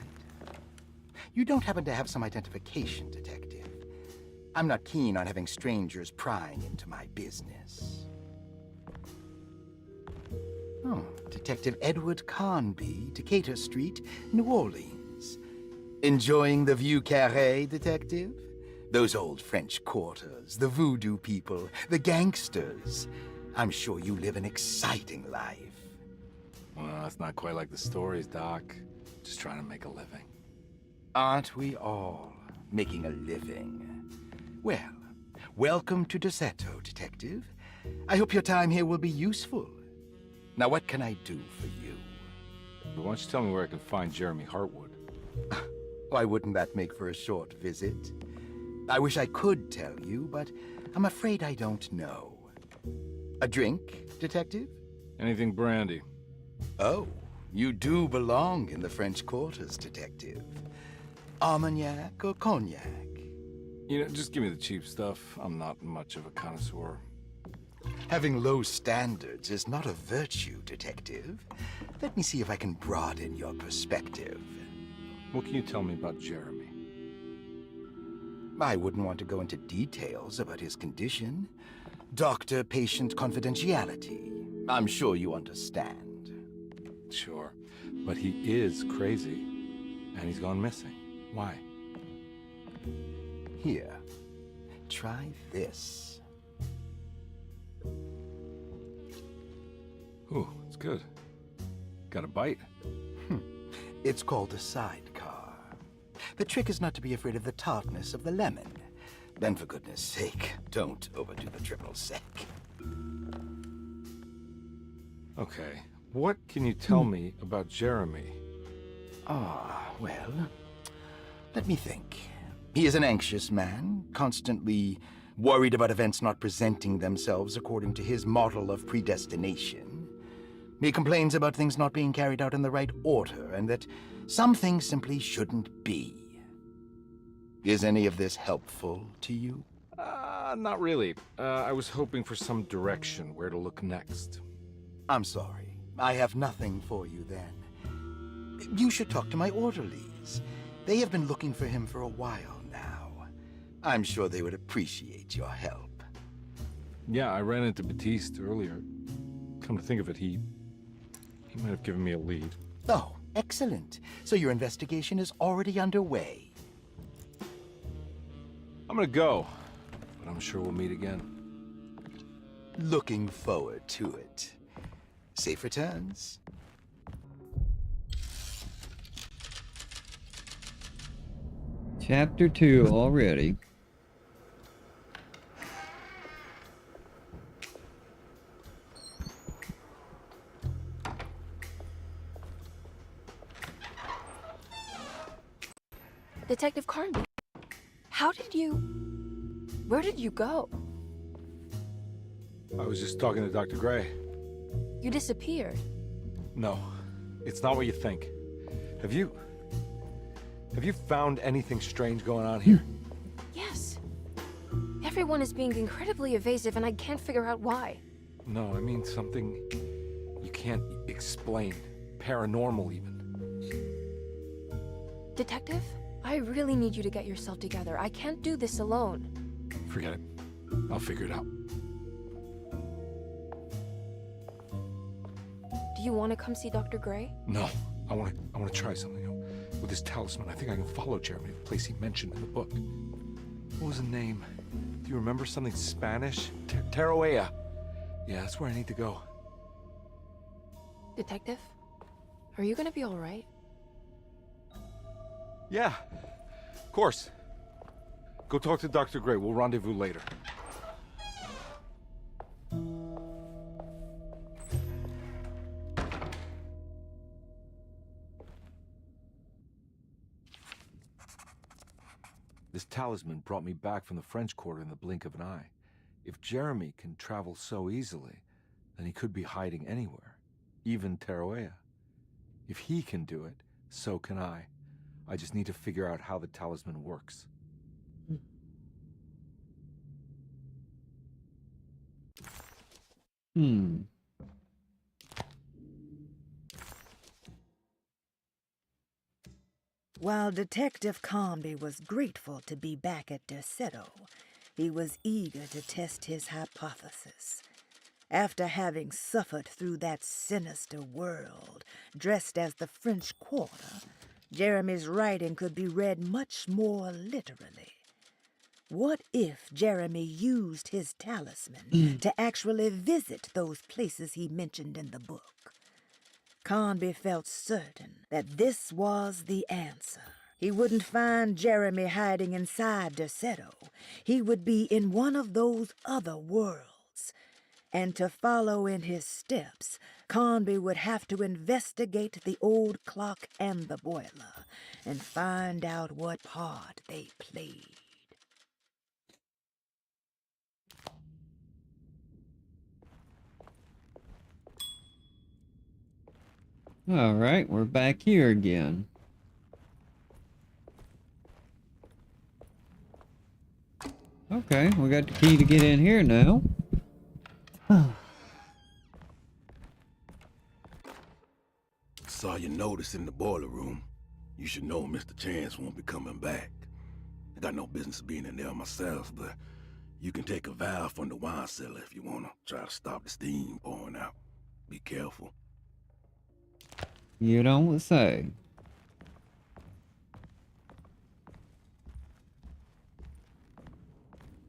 You don't happen to have some identification, Detective. I'm not keen on having strangers prying into my business. Oh, Detective Edward Carnby, Decatur Street, New Orleans. Enjoying the Vieux Carré, Detective? Those old French quarters, the voodoo people, the gangsters. I'm sure you live an exciting life. Well, that's not quite like the stories, Doc. Just trying to make a living. Aren't we all making a living? Well, welcome to Deseto, Detective. I hope your time here will be useful. Now, what can I do for you? Why don't you tell me where I can find Jeremy Hartwood? Why wouldn't that make for a short visit? I wish I could tell you, but I'm afraid I don't know. A drink, Detective? Anything brandy. Oh, you do belong in the French quarters, Detective. Armagnac or cognac? You know, just give me the cheap stuff. I'm not much of a connoisseur. Having low standards is not a virtue, Detective. Let me see if I can broaden your perspective. What can you tell me about Jeremy? I wouldn't want to go into details about his condition. Doctor-patient confidentiality. I'm sure you understand. Sure, but he is crazy, and he's gone missing. Why? Here, try this. Ooh, it's good. Got a bite? It's called a sidecar. The trick is not to be afraid of the tartness of the lemon. Then, for goodness sake, don't overdo the triple sec. Okay, what can you tell me about Jeremy? Well, let me think. He is an anxious man, constantly worried about events not presenting themselves according to his model of predestination. He complains about things not being carried out in the right order, and that some things simply shouldn't be. Is any of this helpful to you? Not really. I was hoping for some direction where to look next. I'm sorry. I have nothing for you then. You should talk to my orderlies. They have been looking for him for a while now. I'm sure they would appreciate your help. Yeah, I ran into Batiste earlier. Come to think of it, he might have given me a lead. Oh, excellent. So your investigation is already underway. I'm gonna go, but I'm sure we'll meet again. Looking forward to it. Safe returns. Chapter 2 already. Detective Carnby, where did you go? I was just talking to Dr. Gray. You disappeared. No, it's not what you think. Have you found anything strange going on here? Yes. Everyone is being incredibly evasive, and I can't figure out why. No, I mean something you can't explain. Paranormal, even. Detective, I really need you to get yourself together. I can't do this alone. Forget it. I'll figure it out. Do you want to come see Dr. Gray? No, I want to try something. With this talisman, I think I can follow Jeremy to the place he mentioned in the book. What was the name? Do you remember something Spanish? Taroea. Yeah, that's where I need to go. Detective, are you gonna be all right? Yeah, of course. Go talk to Dr. Gray. We'll rendezvous later. This talisman brought me back from the French Quarter in the blink of an eye. If Jeremy can travel so easily, then he could be hiding anywhere, even Taroea. If he can do it, so can I. I just need to figure out how the talisman works. While Detective Carnby was grateful to be back at Derceto, he was eager to test his hypothesis. After having suffered through that sinister world, dressed as the French Quarter, Jeremy's writing could be read much more literally. What if Jeremy used his talisman to actually visit those places he mentioned in the book? Carnby felt certain that this was the answer. He wouldn't find Jeremy hiding inside Derceto. He would be in one of those other worlds. And to follow in his steps, Carnby would have to investigate the old clock and the boiler and find out what part they played. Alright, we're back here again. Okay, we got the key to get in here now. Saw your notice in the boiler room. You should know Mr. Chance won't be coming back. I got no business being in there myself, but you can take a valve from the wine cellar if you want to try to stop the steam pouring out. Be careful. You don't say.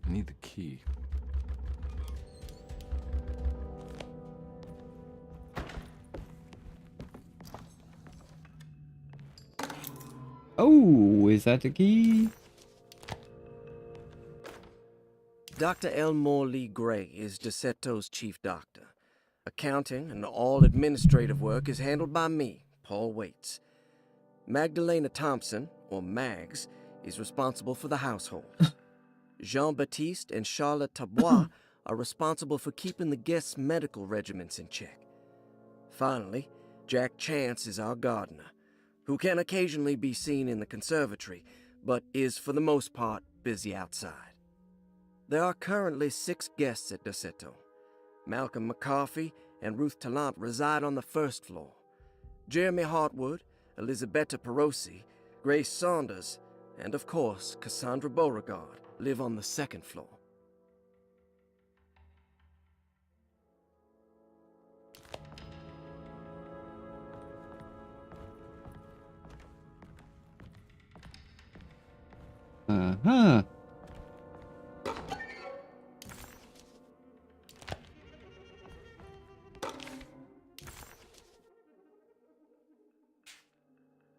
I need the key. Oh, is that the key? Dr. Elmore Lee Gray is Derceto's chief doctor. Accounting and all administrative work is handled by me, Paul Waits. Magdalena Thompson, or Mags, is responsible for the household. Jean-Baptiste and Charlotte Tabois are responsible for keeping the guests' medical regimens in check. Finally, Jack Chance is our gardener, who can occasionally be seen in the conservatory, but is for the most part busy outside. There are currently 6 guests at Derceto. Malcolm McCarthy and Ruth Tallant reside on the first floor. Jeremy Hartwood, Elisabetta Perosi, Grace Saunders, and of course Cassandra Beauregard live on the second floor. Uh-huh.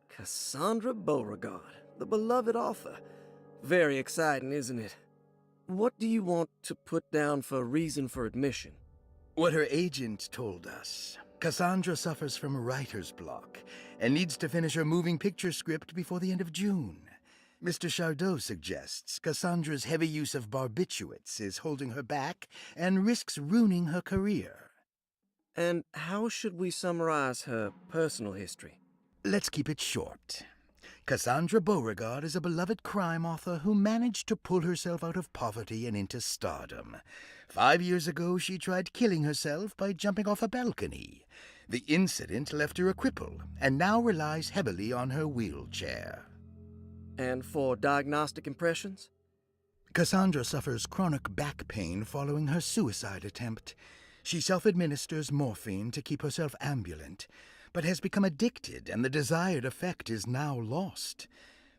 Cassandra Beauregard, the beloved author. Very exciting, isn't it? What do you want to put down for reason for admission? What her agent told us. Cassandra suffers from writer's block and needs to finish her moving picture script before the end of June. Mr. Chardot suggests Cassandra's heavy use of barbiturates is holding her back and risks ruining her career. And how should we summarize her personal history? Let's keep it short. Cassandra Beauregard is a beloved crime author who managed to pull herself out of poverty and into stardom. 5 years ago, she tried killing herself by jumping off a balcony. The incident left her a cripple, and now relies heavily on her wheelchair. And for diagnostic impressions? Cassandra suffers chronic back pain following her suicide attempt. She self-administers morphine to keep herself ambulant, but has become addicted, and the desired effect is now lost.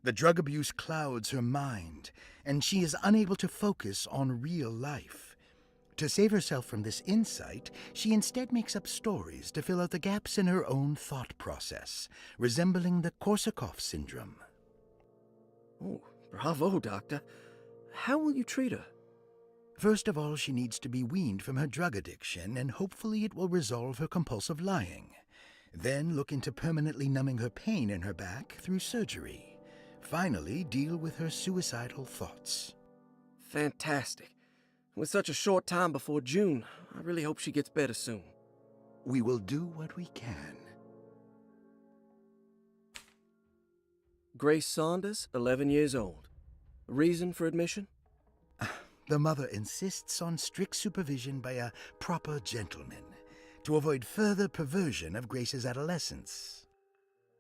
The drug abuse clouds her mind, and she is unable to focus on real life. To save herself from this insight, she instead makes up stories to fill out the gaps in her own thought process, resembling the Korsakoff syndrome. Oh, bravo, Doctor. How will you treat her? First of all, she needs to be weaned from her drug addiction, and hopefully it will resolve her compulsive lying. Then look into permanently numbing her pain in her back through surgery. Finally, deal with her suicidal thoughts. Fantastic. With such a short time before June, I really hope she gets better soon. We will do what we can. Grace Saunders, 11 years old. Reason for admission? The mother insists on strict supervision by a proper gentleman to avoid further perversion of Grace's adolescence.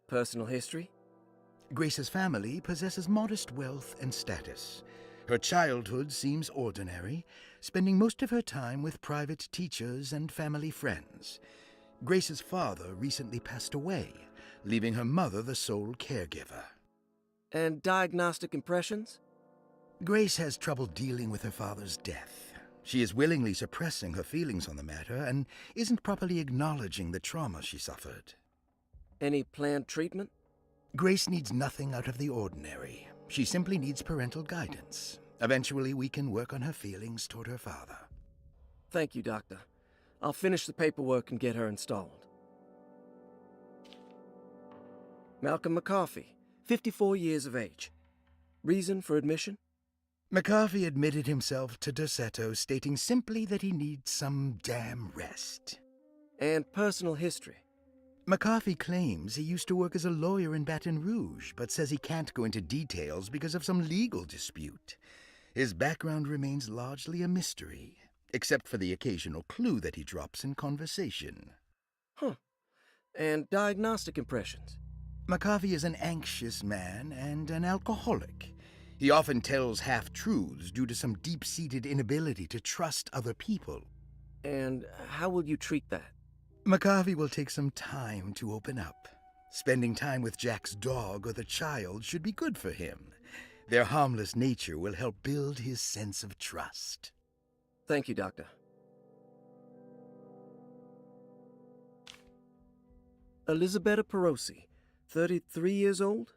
Personal history? Grace's family possesses modest wealth and status. Her childhood seems ordinary, spending most of her time with private teachers and family friends. Grace's father recently passed away, leaving her mother the sole caregiver. And diagnostic impressions? Grace has trouble dealing with her father's death. She is willingly suppressing her feelings on the matter and isn't properly acknowledging the trauma she suffered. Any planned treatment? Grace needs nothing out of the ordinary. She simply needs parental guidance. Eventually, we can work on her feelings toward her father. Thank you, Doctor. I'll finish the paperwork and get her installed. Malcolm McCarthy, 54 years of age. Reason for admission? McCarthy admitted himself to Dorsetto, stating simply that he needs some damn rest. And personal history? McCarthy claims he used to work as a lawyer in Baton Rouge, but says he can't go into details because of some legal dispute. His background remains largely a mystery, except for the occasional clue that he drops in conversation. Huh. And diagnostic impressions? McCarthy is an anxious man and an alcoholic. He often tells half-truths due to some deep-seated inability to trust other people. And how will you treat that? McCarthy will take some time to open up. Spending time with Jack's dog or the child should be good for him. Their harmless nature will help build his sense of trust. Thank you, Doctor. Elisabetta Perosi, 33 years old?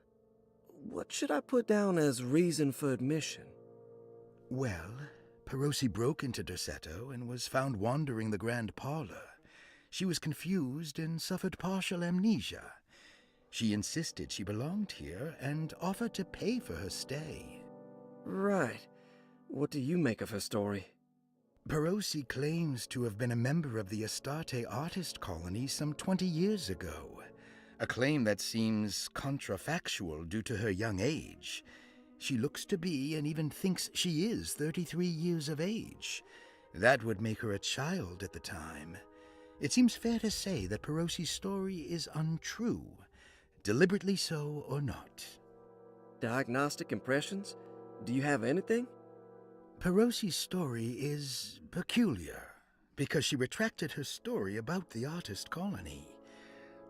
What should I put down as reason for admission? Well, Perosi broke into Dorsetto and was found wandering the grand parlor. She was confused and suffered partial amnesia. She insisted she belonged here and offered to pay for her stay. Right. What do you make of her story? Perosi claims to have been a member of the Astarte artist colony some 20 years ago, a claim that seems contrafactual due to her young age. She looks to be and even thinks she is 33 years of age. That would make her a child at the time. It seems fair to say that Perosi's story is untrue, deliberately so or not. Diagnostic impressions? Do you have anything? Perosi's story is peculiar because she retracted her story about the artist colony.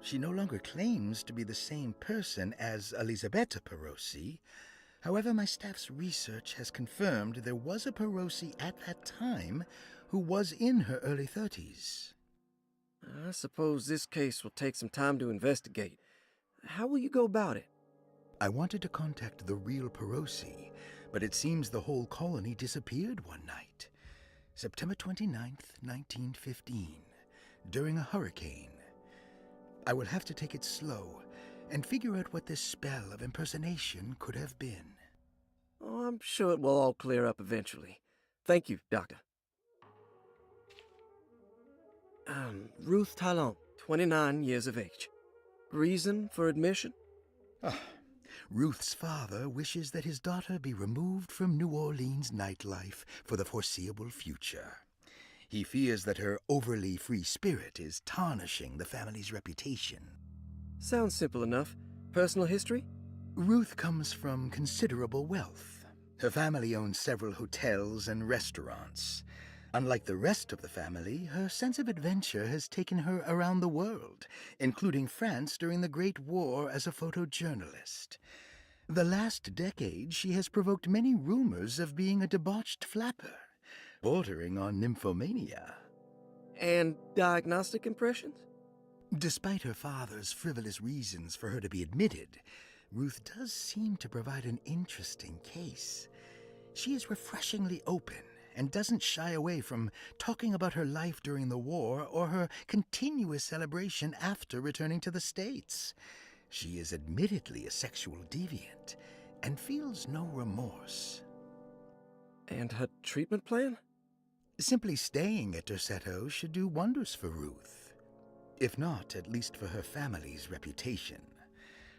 She no longer claims to be the same person as Elisabetta Perosi. However, my staff's research has confirmed there was a Perosi at that time who was in her early 30s. I suppose this case will take some time to investigate. How will you go about it? I wanted to contact the real Perosi, but it seems the whole colony disappeared one night. September 29th, 1915, during a hurricane. I will have to take it slow and figure out what this spell of impersonation could have been. Oh, I'm sure it will all clear up eventually. Thank you, Doctor. Ruth Talon, 29 years of age. Reason for admission? Ruth's father wishes that his daughter be removed from New Orleans nightlife for the foreseeable future. He fears that her overly free spirit is tarnishing the family's reputation. Sounds simple enough. Personal history? Ruth comes from considerable wealth. Her family owns several hotels and restaurants. Unlike the rest of the family, her sense of adventure has taken her around the world, including France during the Great War as a photojournalist. The last decade, she has provoked many rumors of being a debauched flapper, bordering on nymphomania. And diagnostic impressions? Despite her father's frivolous reasons for her to be admitted, Ruth does seem to provide an interesting case. She is refreshingly open and doesn't shy away from talking about her life during the war or her continuous celebration after returning to the States. She is admittedly a sexual deviant and feels no remorse. And her treatment plan? Simply staying at Derceto should do wonders for Ruth. If not, at least for her family's reputation.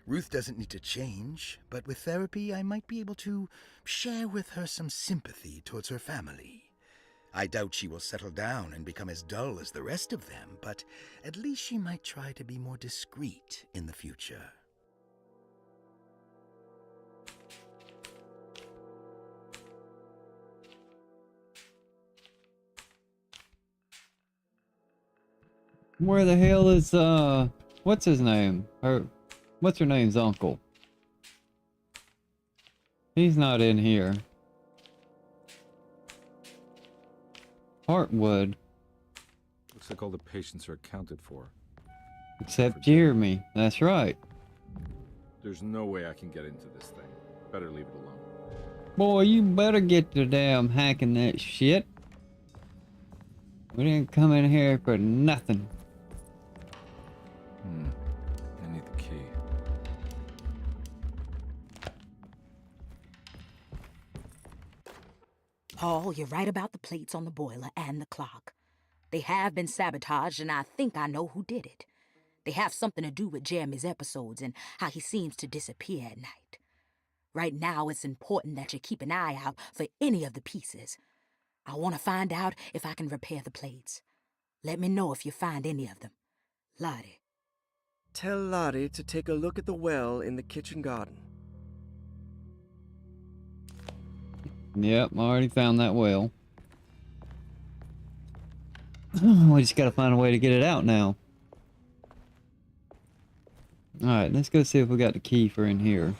Ruth doesn't need to change, but with therapy I might be able to share with her some sympathy towards her family. I doubt she will settle down and become as dull as the rest of them, but at least she might try to be more discreet in the future. Where the hell is, what's his name? What's her name's uncle? He's not in here. Heartwood. Looks like all the patients are accounted for. Except Jeremy. That's right. There's no way I can get into this thing. Better leave it alone. Boy, you better get to damn hacking that shit. We didn't come in here for nothing. I need the key. Paul, you're right about the plates on the boiler and the clock. They have been sabotaged, and I think I know who did it. They have something to do with Jeremy's episodes and how he seems to disappear at night. Right now, it's important that you keep an eye out for any of the pieces. I want to find out if I can repair the plates. Let me know if you find any of them. Lottie. Tell Lottie to take a look at the well in the kitchen garden. Yep, I already found that well. We just gotta find a way to get it out now. Alright, let's go see if we got the key for in here.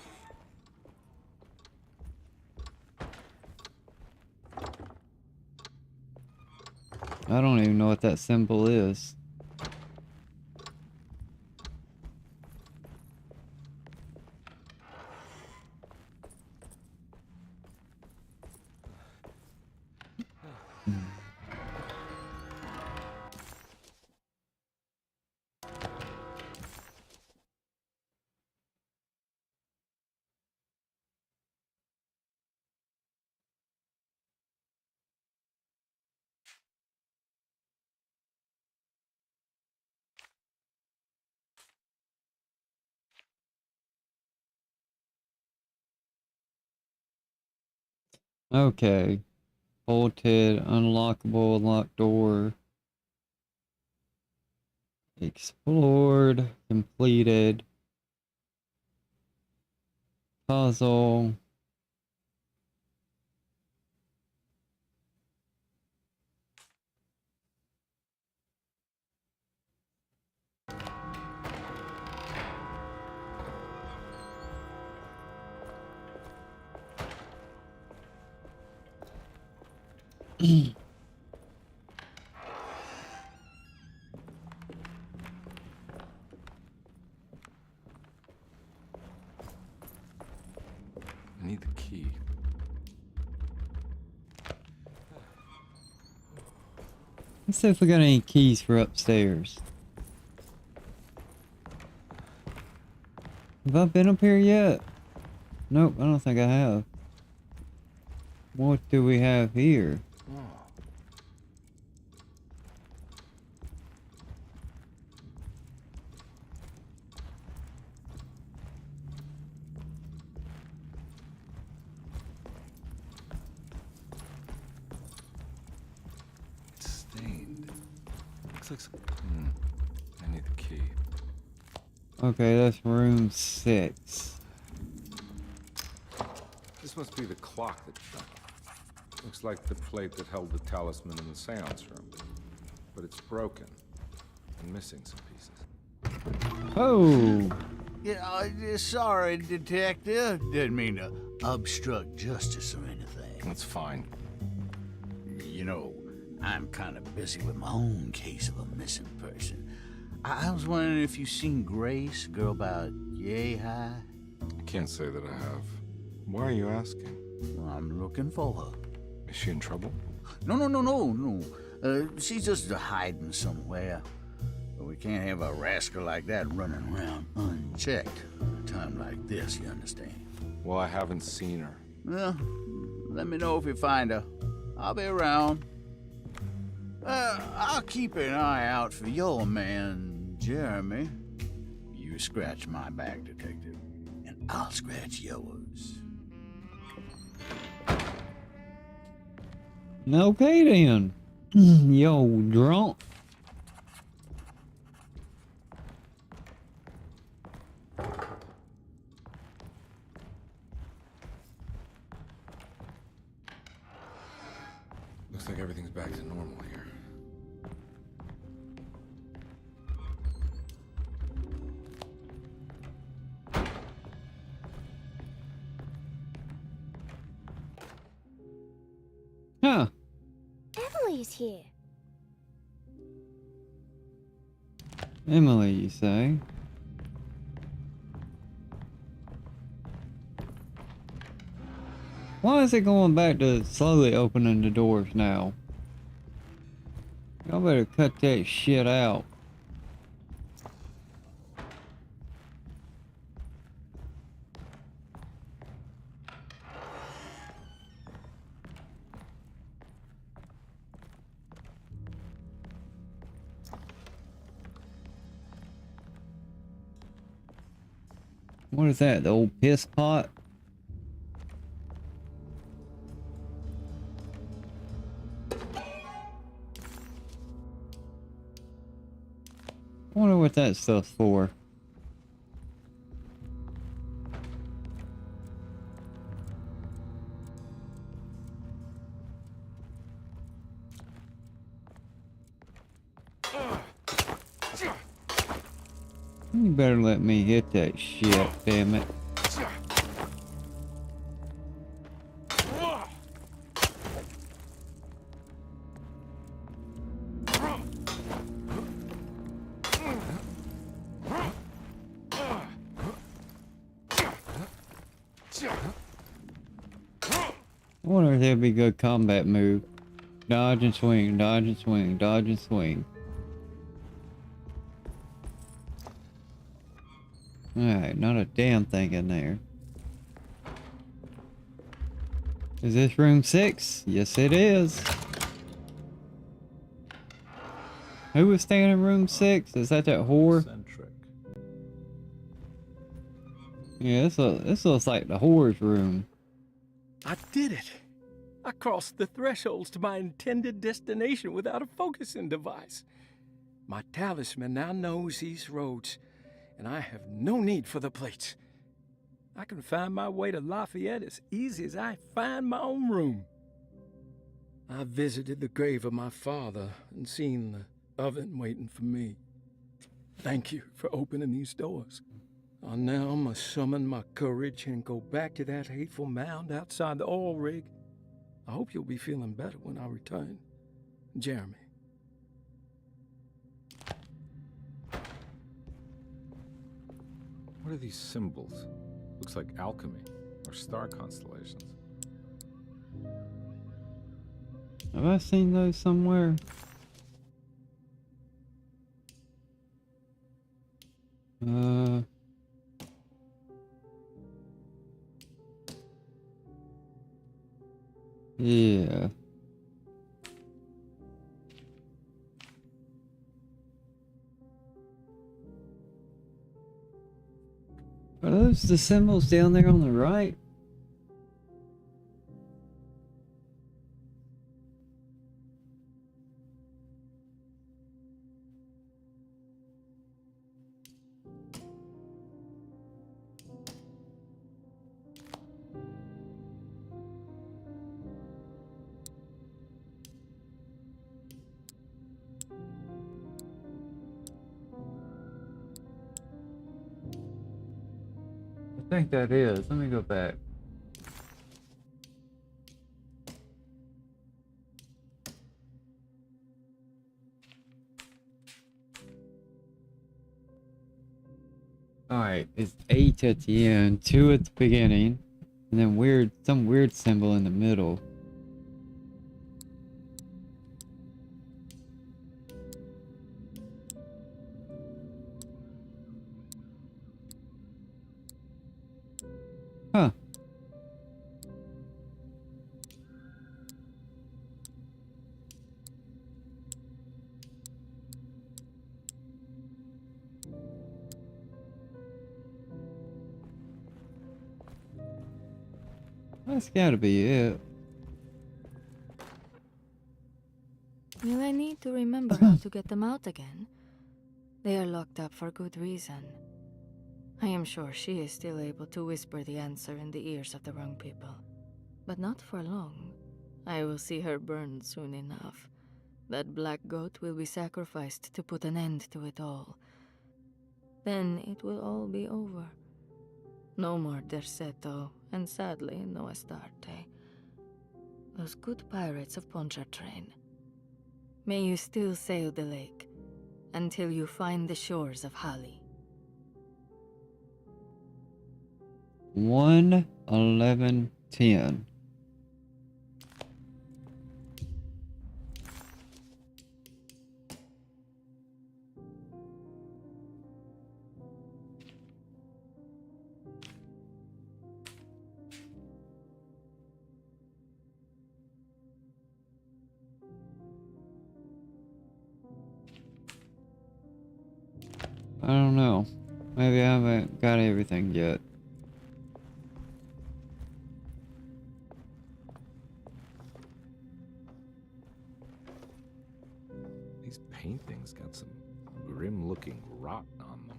I don't even know what that symbol is. Okay. Bolted, unlockable, locked door. Explored, completed. Puzzle. I need the key. Let's see if we got any keys for upstairs. Have I been up here yet? Nope, I don't think I have. What do we have here? Looks like some... I need the key. Okay, that's room 6. This must be the clock that shut. Looks like the plate that held the talisman in the seance room. But it's broken and missing some pieces. Oh! Yeah, sorry, Detective. Didn't mean to obstruct justice or anything. That's fine. You know, I'm kind of busy with my own case of a missing person. I was wondering if you've seen Grace, a girl about yay high? I can't say that I have. Why are you asking? Well, I'm looking for her. Is she in trouble? No. She's just hiding somewhere. But we can't have a rascal like that running around unchecked at a time like this, you understand? Well, I haven't seen her. Well, let me know if you find her. I'll be around. I'll keep an eye out for your man, Jeremy. You scratch my back, Detective, and I'll scratch yours. Okay then. Yo, drunk. Looks like everything's back to normal here. Huh. Emily's here. Emily, you say? Why is it going back to slowly opening the doors now? Y'all better cut that shit out. What is that, the old piss pot? I wonder what that stuff's for. You better let me hit that shit, damn it. I wonder if that'd be a good combat move. Dodge and swing, dodge and swing, dodge and swing. Alright, not a damn thing in there. Is this room 6? Yes, it is. Who was staying in room 6? Is that whore? Eccentric. Yeah, this looks like the whore's room. I did it. I crossed the thresholds to my intended destination without a focusing device. My talisman now knows these roads, and I have no need for the plates. I can find my way to Lafayette as easy as I find my own room. I visited the grave of my father and seen the oven waiting for me. Thank you for opening these doors. I now must summon my courage and go back to that hateful mound outside the oil rig. I hope you'll be feeling better when I return. Jeremy. What are these symbols? Looks like alchemy or star constellations. Have I seen those somewhere? Yeah. Are those the symbols down there on the right? think that is. Let me go back. Alright, it's 8 at the end, 2 at the beginning, and then some weird symbol in the middle. Huh. That's gotta be it. Will I need to remember how to get them out again? They are locked up for good reason. I am sure she is still able to whisper the answer in the ears of the wrong people. But not for long. I will see her burned soon enough. That black goat will be sacrificed to put an end to it all. Then it will all be over. No more Derceto, and sadly, no Astarte. Those good pirates of Pontchartrain. May you still sail the lake, until you find the shores of Hali. 1:11:10. I don't know. Maybe I haven't got everything yet. These paintings got some grim-looking rot on them.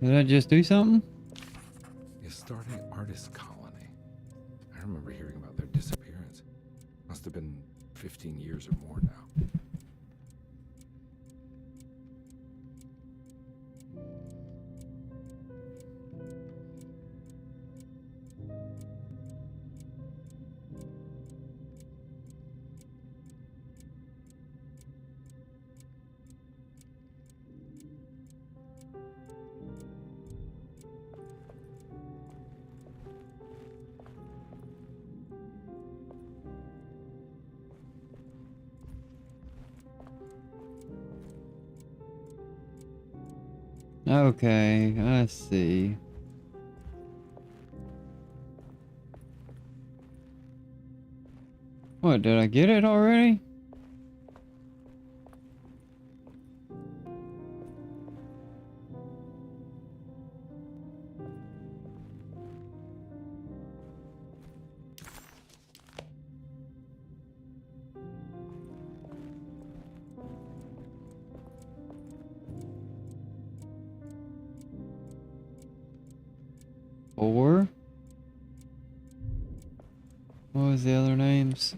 Did I just do something? The Astarte artist colony. I remember hearing about their disappearance. Must have been 15 years or more now. Okay, I see. What, did I get it already? Or what was the other names?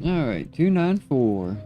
Alright, 294.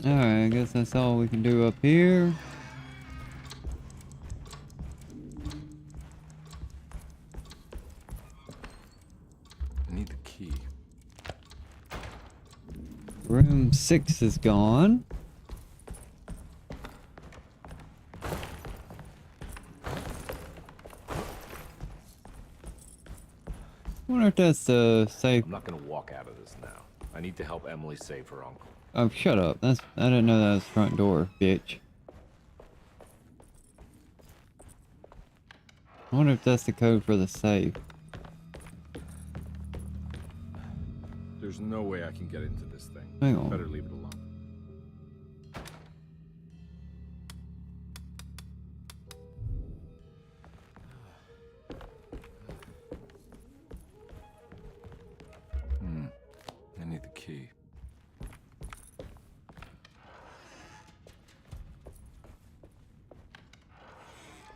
Alright, I guess that's all we can do up here. I need the key. Room 6 is gone. I wonder if that's the safe. I'm not gonna walk out of this now. I need to help Emily save her uncle. Oh, shut up. I didn't know that was the front door, bitch. I wonder if that's the code for the safe. There's no way I can get into this thing. Hang on. Better leave it alone. I need the key.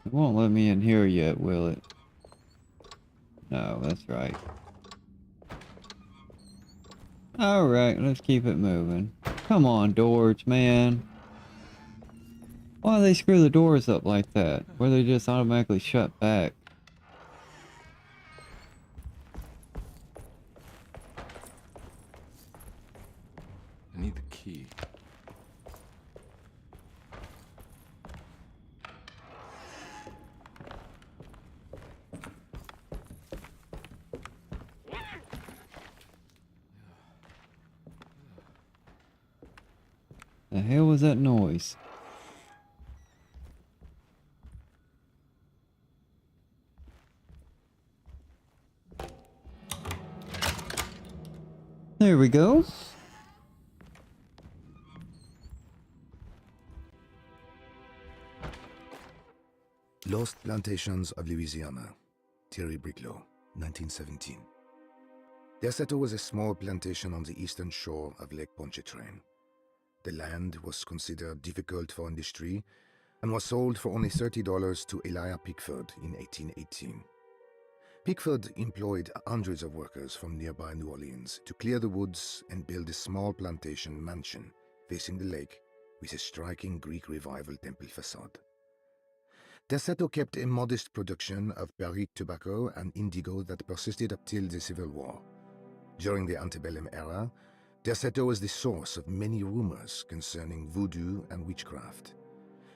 It won't let me in here yet, will it? No, that's right. Alright, let's keep it moving. Come on, doors, man. Why do they screw the doors up like that? Where they just automatically shut back? I need the key. The hell was that noise? There we go. Lost Plantations of Louisiana, Thierry Briclot, 1917. Derceto was a small plantation on the eastern shore of Lake Pontchartrain. The land was considered difficult for industry and was sold for only $30 to Elijah Pickford in 1818. Pickford employed hundreds of workers from nearby New Orleans to clear the woods and build a small plantation mansion facing the lake with a striking Greek Revival temple facade. Derceto kept a modest production of Barrique tobacco and indigo that persisted up till the Civil War. During the antebellum era, Derceto was the source of many rumors concerning voodoo and witchcraft.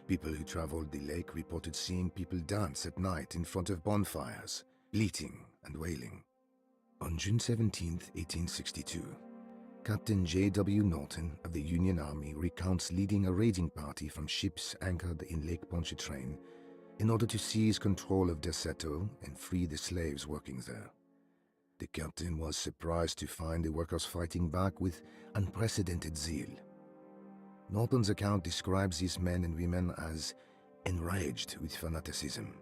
People who traveled the lake reported seeing people dance at night in front of bonfires, bleating and wailing. On June 17, 1862, Captain J.W. Norton of the Union Army recounts leading a raiding party from ships anchored in Lake Pontchartrain in order to seize control of Derceto and free the slaves working there. The captain was surprised to find the workers fighting back with unprecedented zeal. Norton's account describes these men and women as enraged with fanaticism.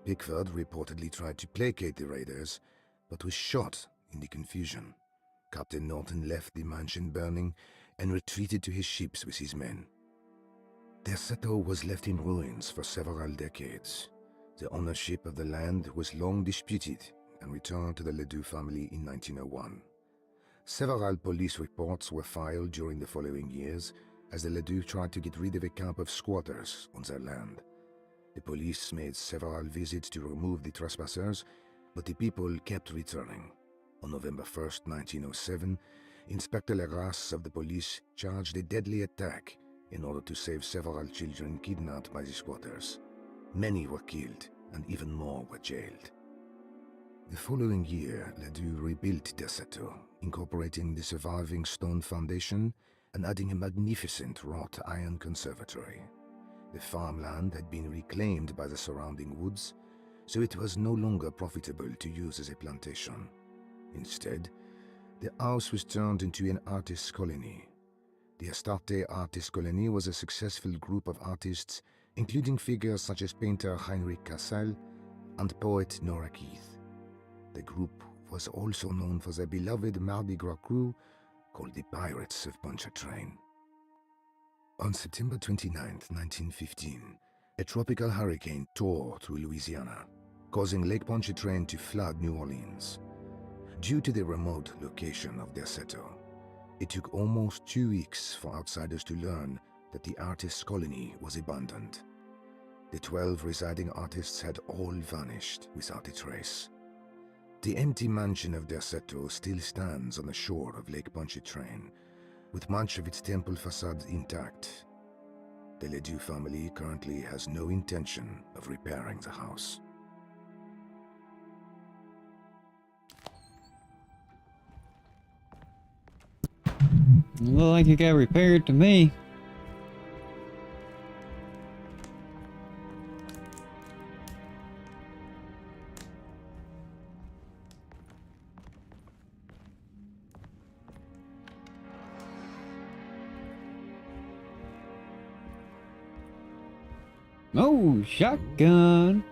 Pickford reportedly tried to placate the raiders, but was shot in the confusion. Captain Norton left the mansion burning and retreated to his ships with his men. Derceto was left in ruins for several decades. The ownership of the land was long disputed and returned to the Ledoux family in 1901. Several police reports were filed during the following years as the Ledoux tried to get rid of a camp of squatters on their land. The police made several visits to remove the trespassers, but the people kept returning. On November 1st, 1907, Inspector Legrasse of the police charged a deadly attack in order to save several children kidnapped by the squatters. Many were killed, and even more were jailed. The following year, Ledoux rebuilt Derceto, incorporating the surviving stone foundation and adding a magnificent wrought iron conservatory. The farmland had been reclaimed by the surrounding woods, so it was no longer profitable to use as a plantation. Instead, the house was turned into an artist's colony. The Astarte Artist Colony was a successful group of artists, including figures such as painter Heinrich Cassel and poet Nora Keith. The group was also known for their beloved Mardi Gras crew called the Pirates of Pontchartrain. On September 29, 1915, a tropical hurricane tore through Louisiana, causing Lake Pontchartrain to flood New Orleans. Due to the remote location of Derceto, It took almost 2 weeks for outsiders to learn that the artist's colony was abandoned. The 12 residing artists had all vanished without a trace. The empty mansion of Derceto still stands on the shore of Lake Pontchartrain, with much of its temple facade intact. The Ledoux family currently has no intention of repairing the house. Look like it got repaired to me. Oh, shotgun.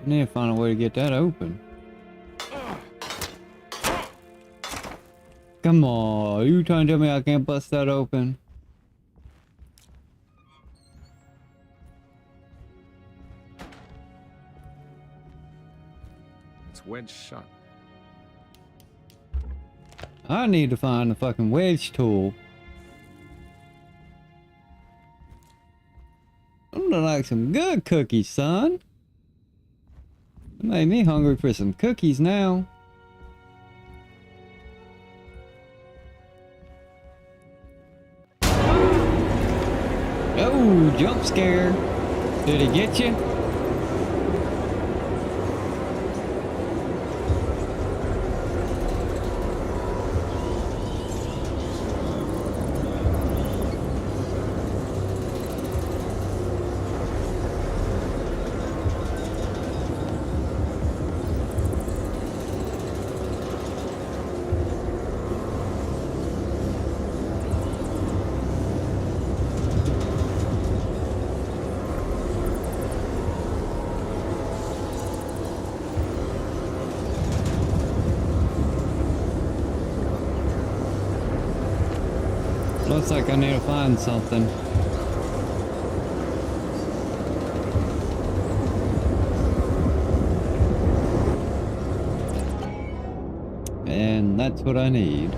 I need to find a way to get that open. Come on, you trying to tell me I can't bust that open? It's wedged shut. I need to find the fucking wedge tool. I'm gonna like some good cookies, son. It made me hungry for some cookies now. Oh, jump scare. Did he get you? Looks like I need to find something. And that's what I need.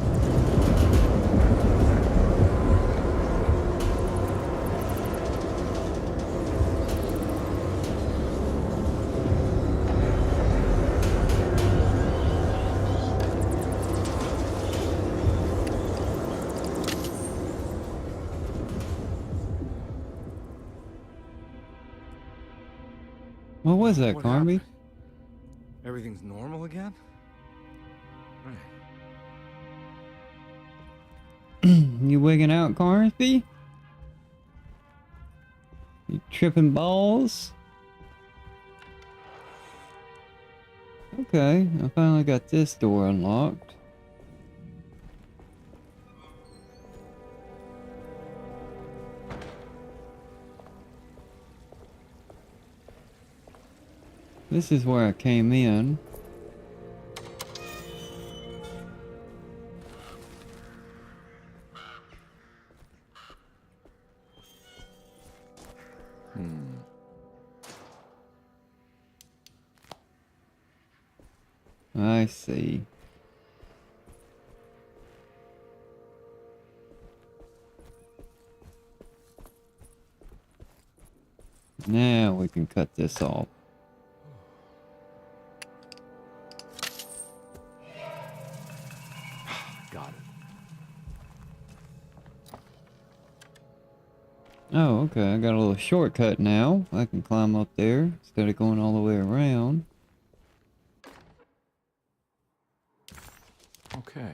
What was that, What Carnby? happened? Everything's normal again? Right. You wigging out, Carnby? You tripping balls? Okay, I finally got this door unlocked. This is where I came in. I see. Now we can cut this off. Got it. Oh, okay. I got a little shortcut now. I can climb up there instead of going all the way around. Okay.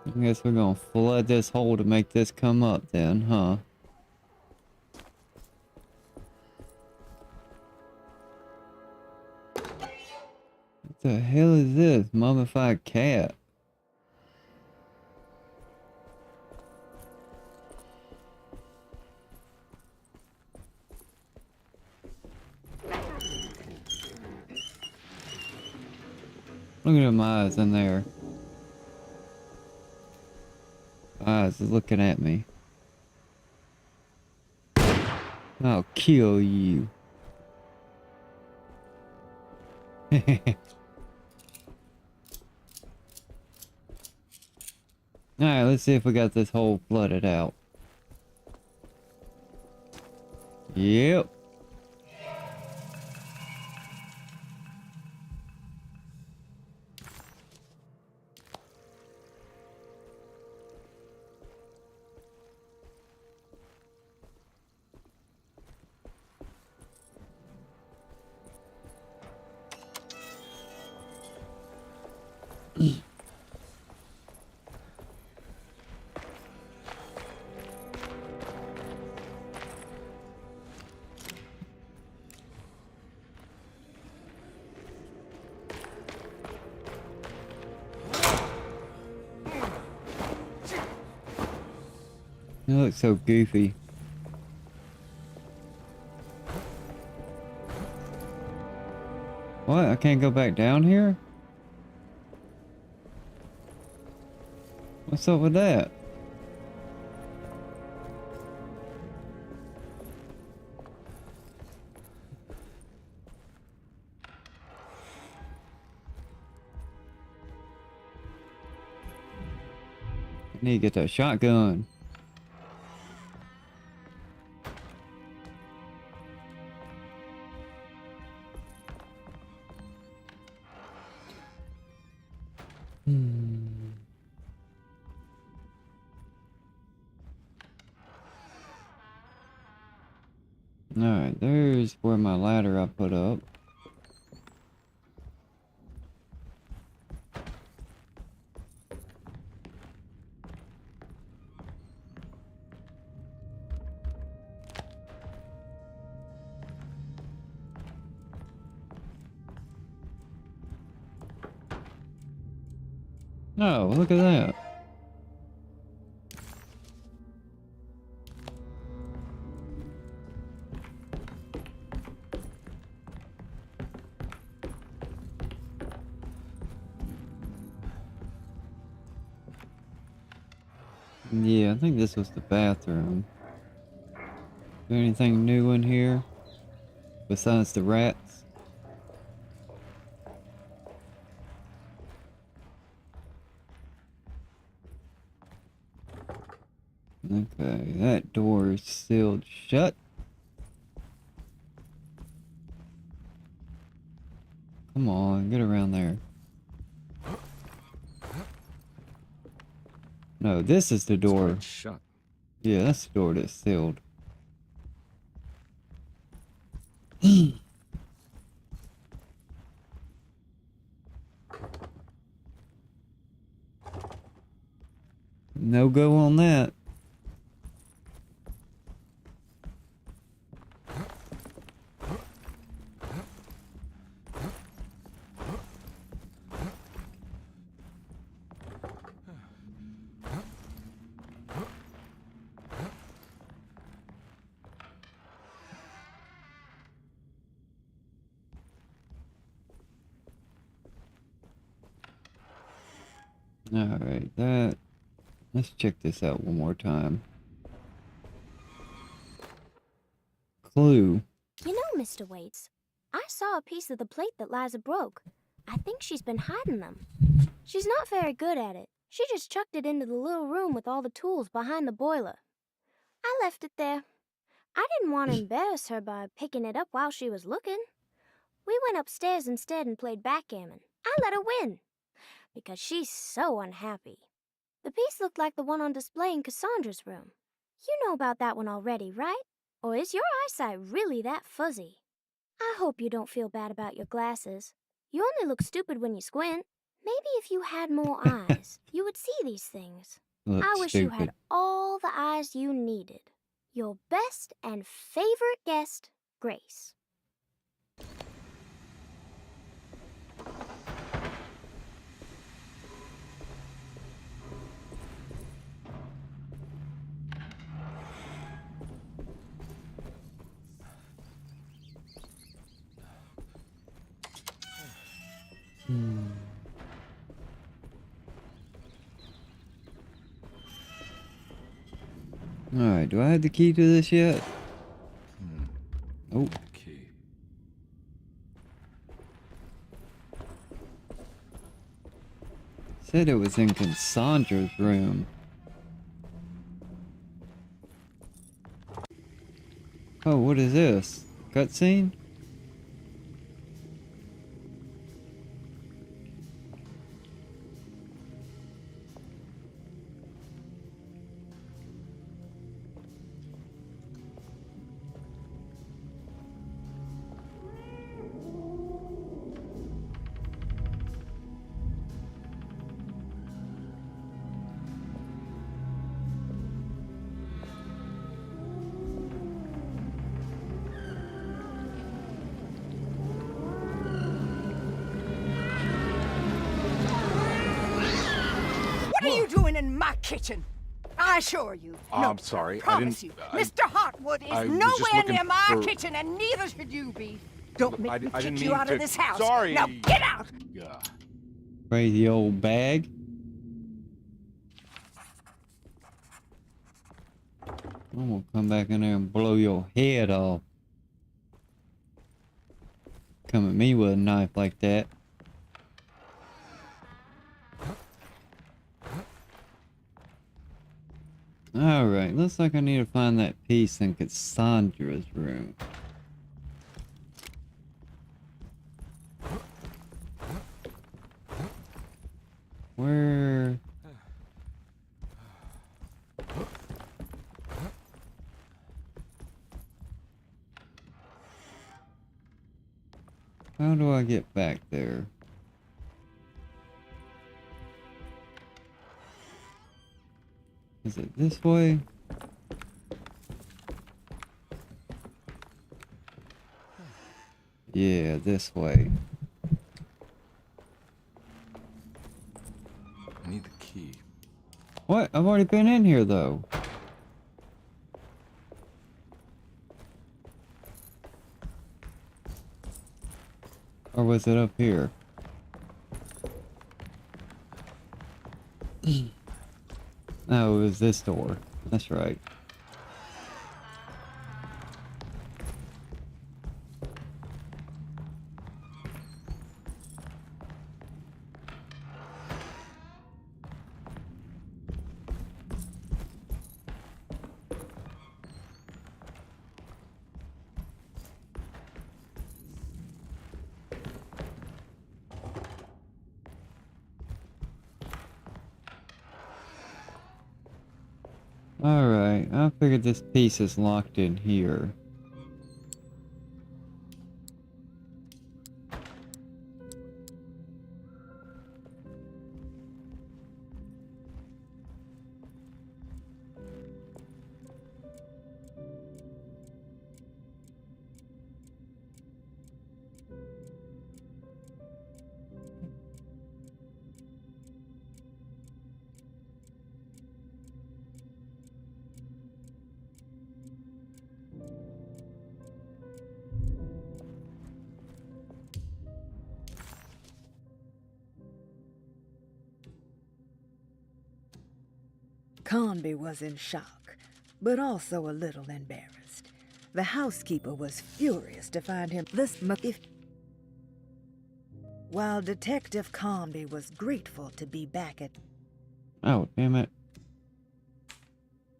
I guess we're gonna flood this hole to make this come up then, huh? What the hell is this? Mummified cat. Look at them eyes in there. Eyes is looking at me. I'll kill you. Alright, let's see if we got this hole flooded out. Yep. It looks so goofy. What? I can't go back down here? What's up with that? I need to get that shotgun. Alright, there's where my ladder I put up. Oh, look at that. Yeah, I think this was the bathroom. Is there anything new in here? Besides the rats? Okay, that door is sealed shut. Come on, get around there. No, this is the door. It's shut. Yeah, that's the door that's sealed. No go on that. Alright, let's check this out one more time. Clue. You know, Mr. Waits, I saw a piece of the plate that Liza broke. I think she's been hiding them. She's not very good at it. She just chucked it into the little room with all the tools behind the boiler. I left it there. I didn't want to embarrass her by picking it up while she was looking. We went upstairs instead and played backgammon. I let her win, because she's so unhappy. The piece looked like the one on display in Cassandra's room. You know about that one already, right? Or is your eyesight really that fuzzy? I hope you don't feel bad about your glasses. You only look stupid when you squint. Maybe if you had more eyes, you would see these things. I wish you had all the eyes you needed. Your best and favorite guest, Grace. Alright, do I have the key to this yet? Oh. Key. Said it was in Cassandra's room. Oh, what is this? Cutscene? What are you doing in my kitchen? I assure you. No, I'm sorry. I promise you. Mr. Hartwood is I was just nowhere looking near my for- kitchen, and neither should you be. Don't make me I kick didn't you mean out to. of this house. Sorry. Now get out! Yeah. Crazy old bag. I'm gonna come back in there and blow your head off. Come at me with a knife like that. Alright, looks like I need to find that piece in Cassandra's room. Where... How do I get back there? Is it this way? Yeah, this way. I need the key. What? I've already been in here though. Or was it up here? No, it was this door. That's right. Alright, I figured this piece is locked in here. Carnby was in shock, but also a little embarrassed. The housekeeper was furious to find him this much. While Detective Carnby was grateful to be back at... Oh, damn it.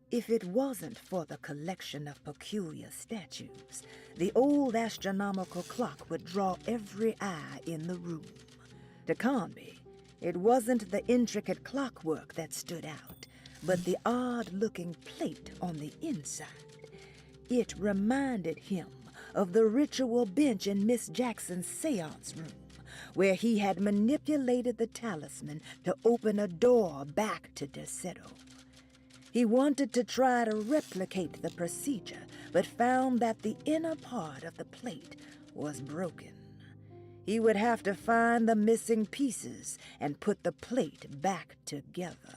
If it wasn't for the collection of peculiar statues, the old astronomical clock would draw every eye in the room. To Carnby, it wasn't the intricate clockwork that stood out, but the odd-looking plate on the inside. It reminded him of the ritual bench in Miss Jackson's seance room, where he had manipulated the talisman to open a door back to Deseto. He wanted to try to replicate the procedure, but found that the inner part of the plate was broken. He would have to find the missing pieces and put the plate back together.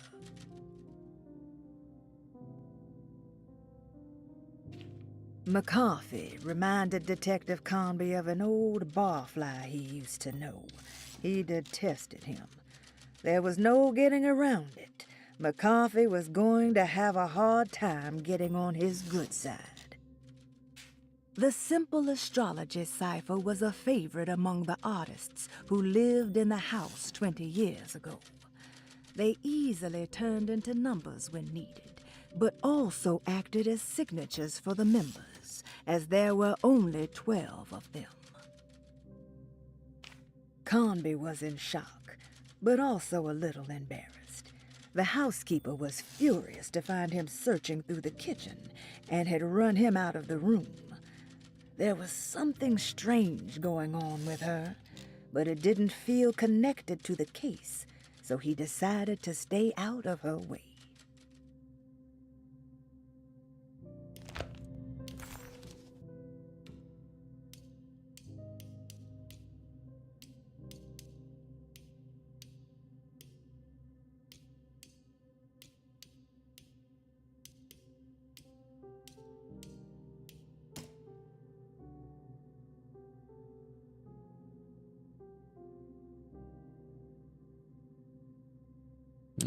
McCarthy reminded Detective Carnby of an old barfly he used to know. He detested him. There was no getting around it. McCarthy was going to have a hard time getting on his good side. The simple astrology cipher was a favorite among the artists who lived in the house 20 years ago. They easily turned into numbers when needed, but also acted as signatures for the members, as there were only 12 of them. Carnby was in shock, but also a little embarrassed. The housekeeper was furious to find him searching through the kitchen and had run him out of the room. There was something strange going on with her, but it didn't feel connected to the case, so he decided to stay out of her way.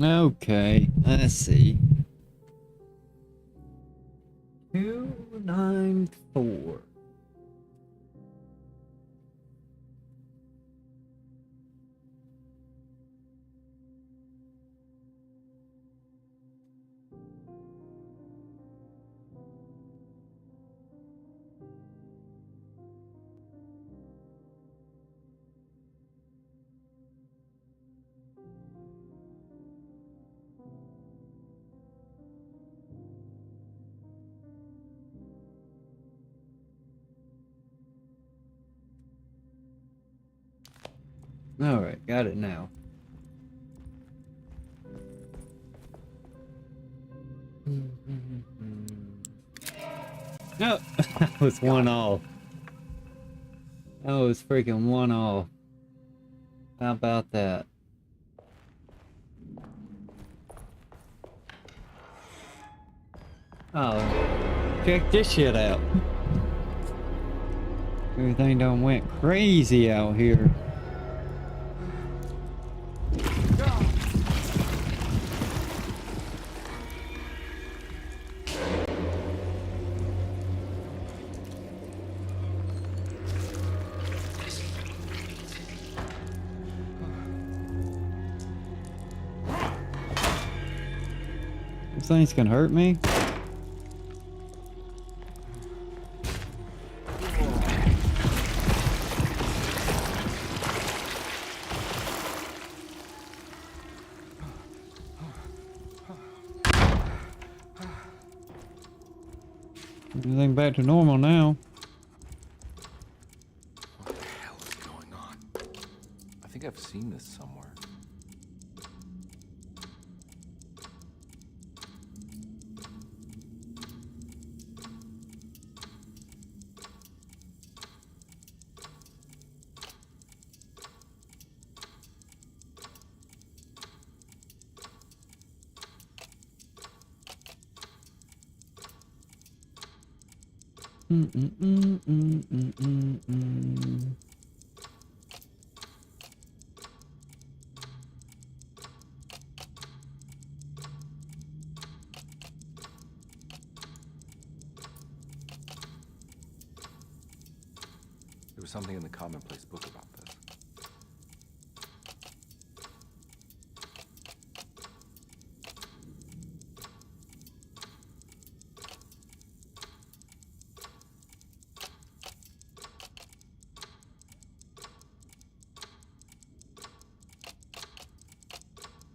Okay, let's see. 294. Alright, got it now. No, that was one off. That was freaking one off. How about that? Oh, check this shit out. Everything done went crazy out here. These things can hurt me? Everything back to normal now. What the hell is going on? I think I've seen this somewhere. There was something in the commonplace book about this.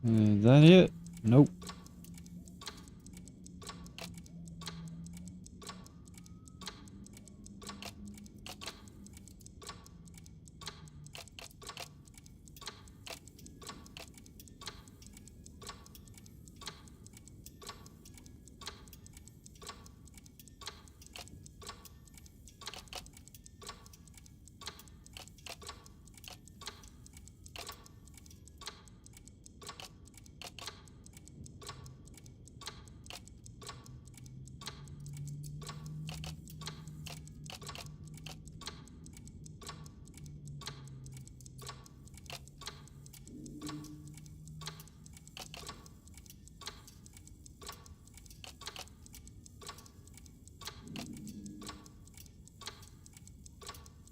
Is that it? Nope.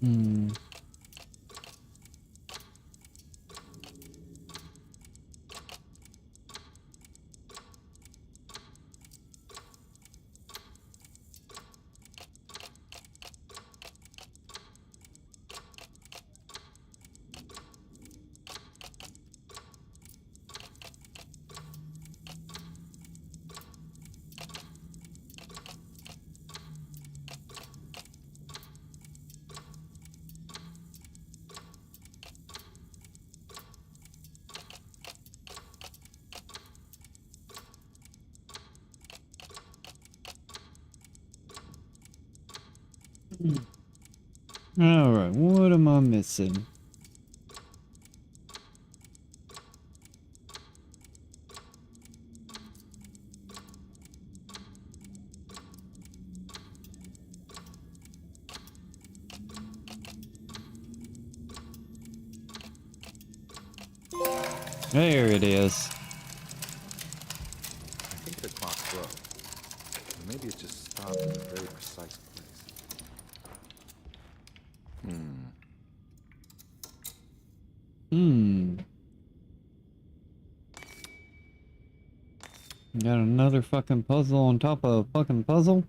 Hmm. Alright, what am I missing? There it is. I think the clock's broke. Or maybe it just stopped in a very precise place. Got another fucking puzzle on top of a fucking puzzle?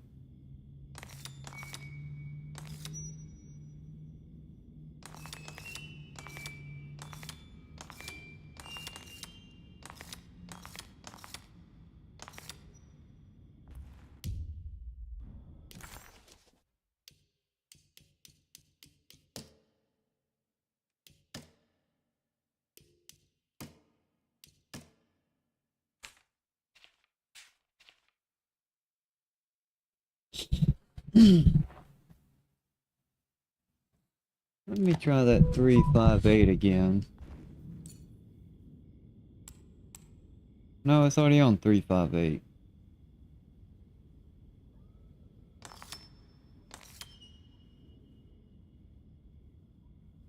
Let me try that 358 again. No, it's already on 358.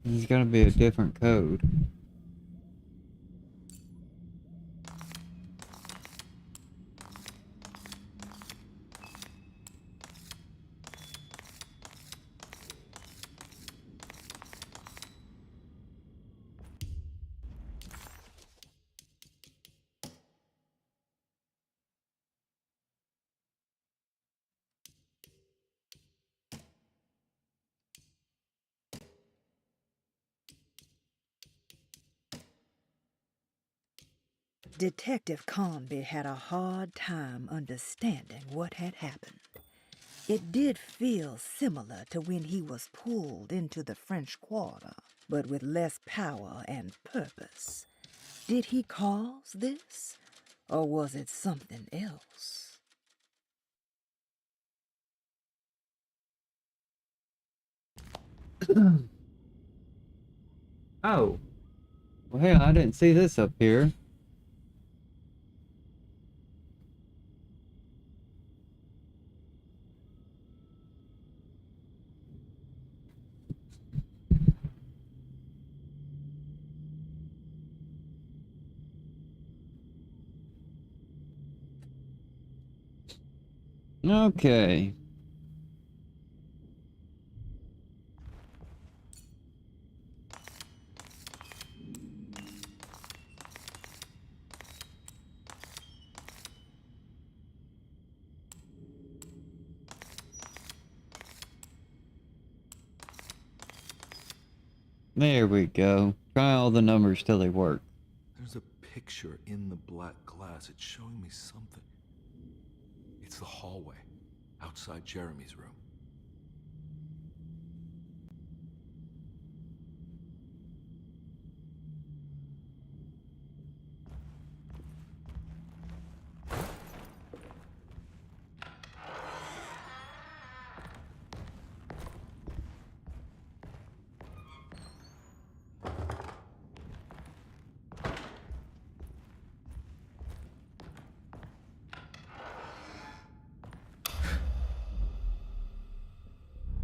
There's gotta be a different code. Detective Carnby had a hard time understanding what had happened. It did feel similar to when he was pulled into the French Quarter, but with less power and purpose. Did he cause this, or was it something else? Oh. Well, hey, I didn't see this up here. Okay. There we go. Try all the numbers till they work. There's a picture in the black glass. It's showing me something. It's the hallway outside Jeremy's room.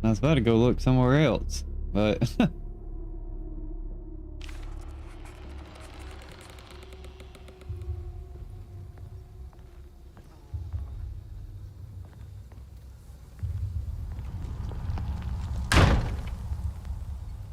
I was about to go look somewhere else, but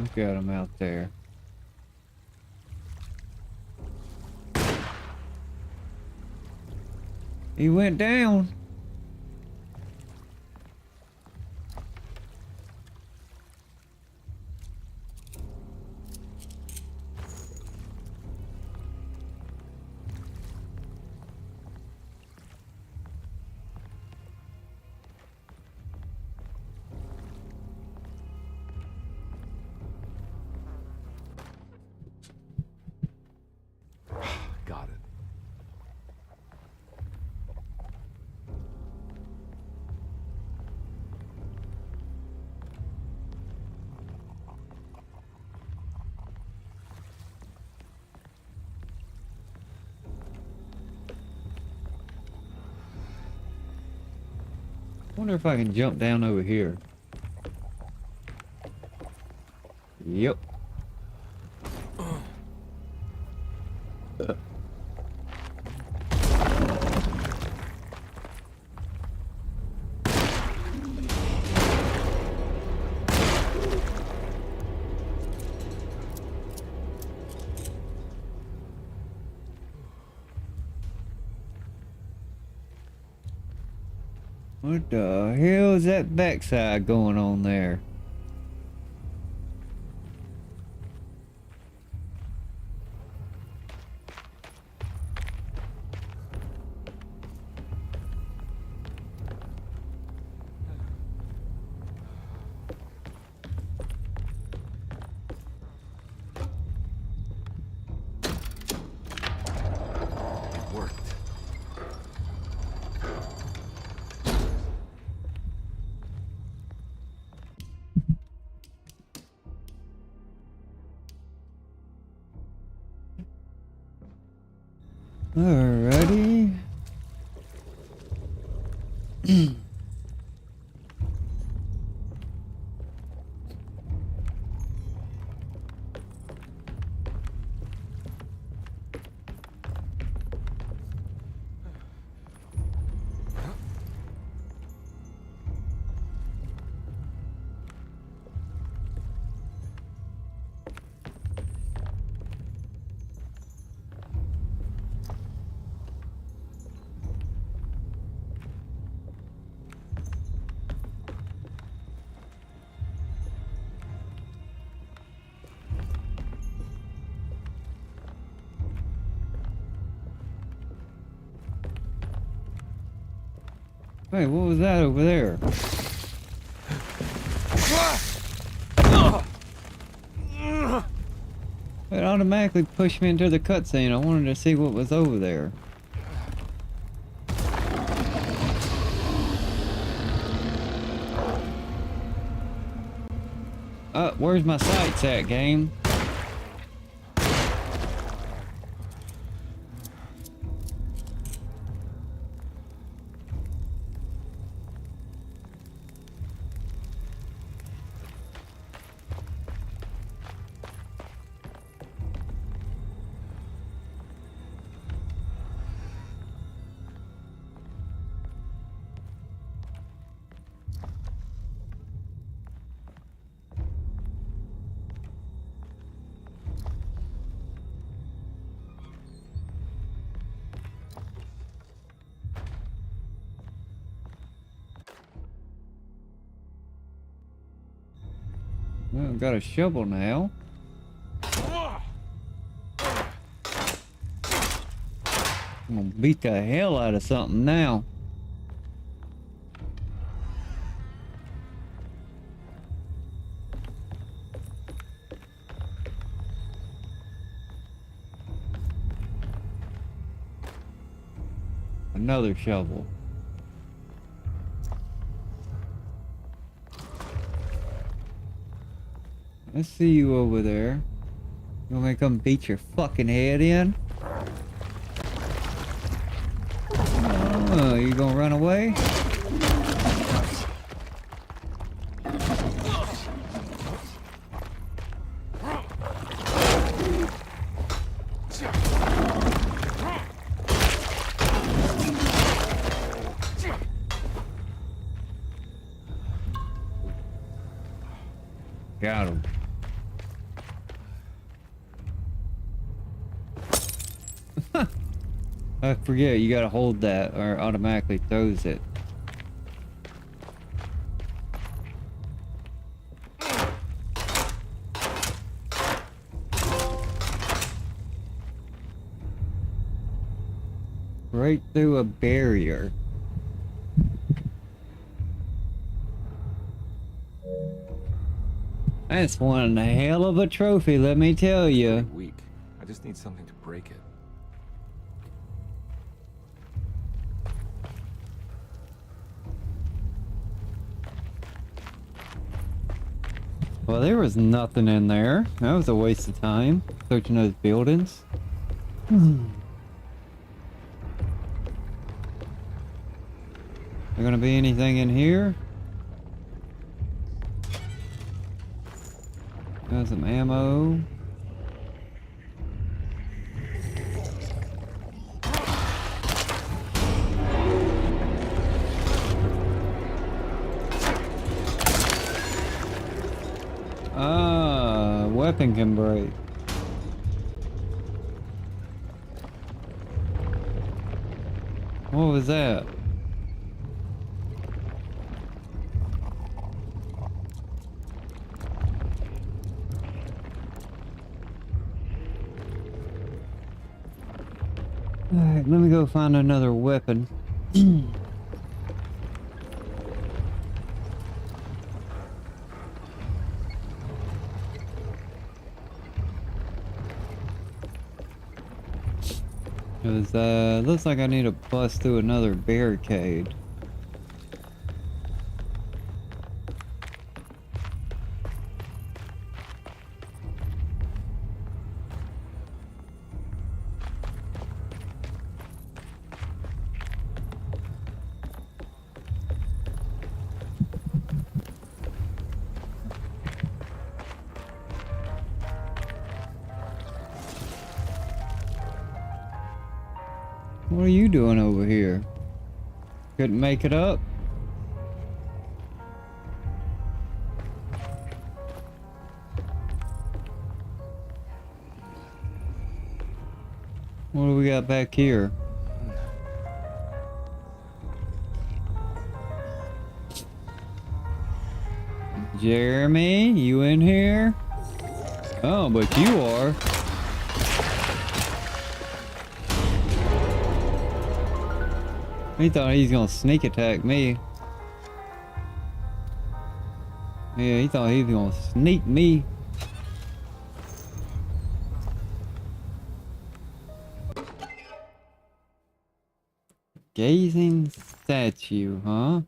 Look at him out there. He went down. Got it. I wonder if I can jump down over here. Yep. What the hell is that backside going on there? It worked. Alrighty. Wait, what was that over there? It automatically pushed me into the cutscene. I wanted to see what was over there. Where's my sights at, game? Well, I've got a shovel now. I'm gonna beat the hell out of something now. Another shovel. I see you over there. You want me to come beat your fucking head in? Oh, you gonna run away? Got him. I forget, you gotta hold that or it automatically throws it. Right through a barrier. That's one hell of a trophy, let me tell you. Weak. I just need something to break it. Well, there was nothing in there. That was a waste of time, searching those buildings. There gonna be anything in here? Got some ammo. Ah, weapon can break. What was that? Alright, let me go find another weapon. Cause looks like I need to bust through another barricade. What are you doing over here? Couldn't make it up? What do we got back here? Jeremy, you in here? Oh, but you are. He thought he was gonna sneak attack me. Yeah, he thought he was gonna sneak me. Gazing statue, huh?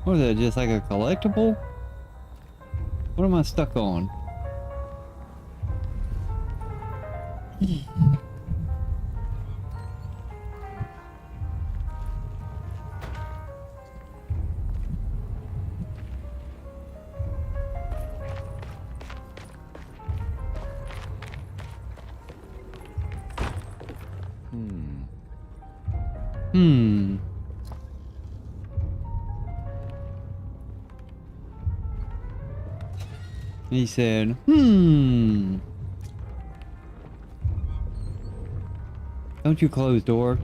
What is that, just like a collectible? What am I stuck on? He said, Don't you close door.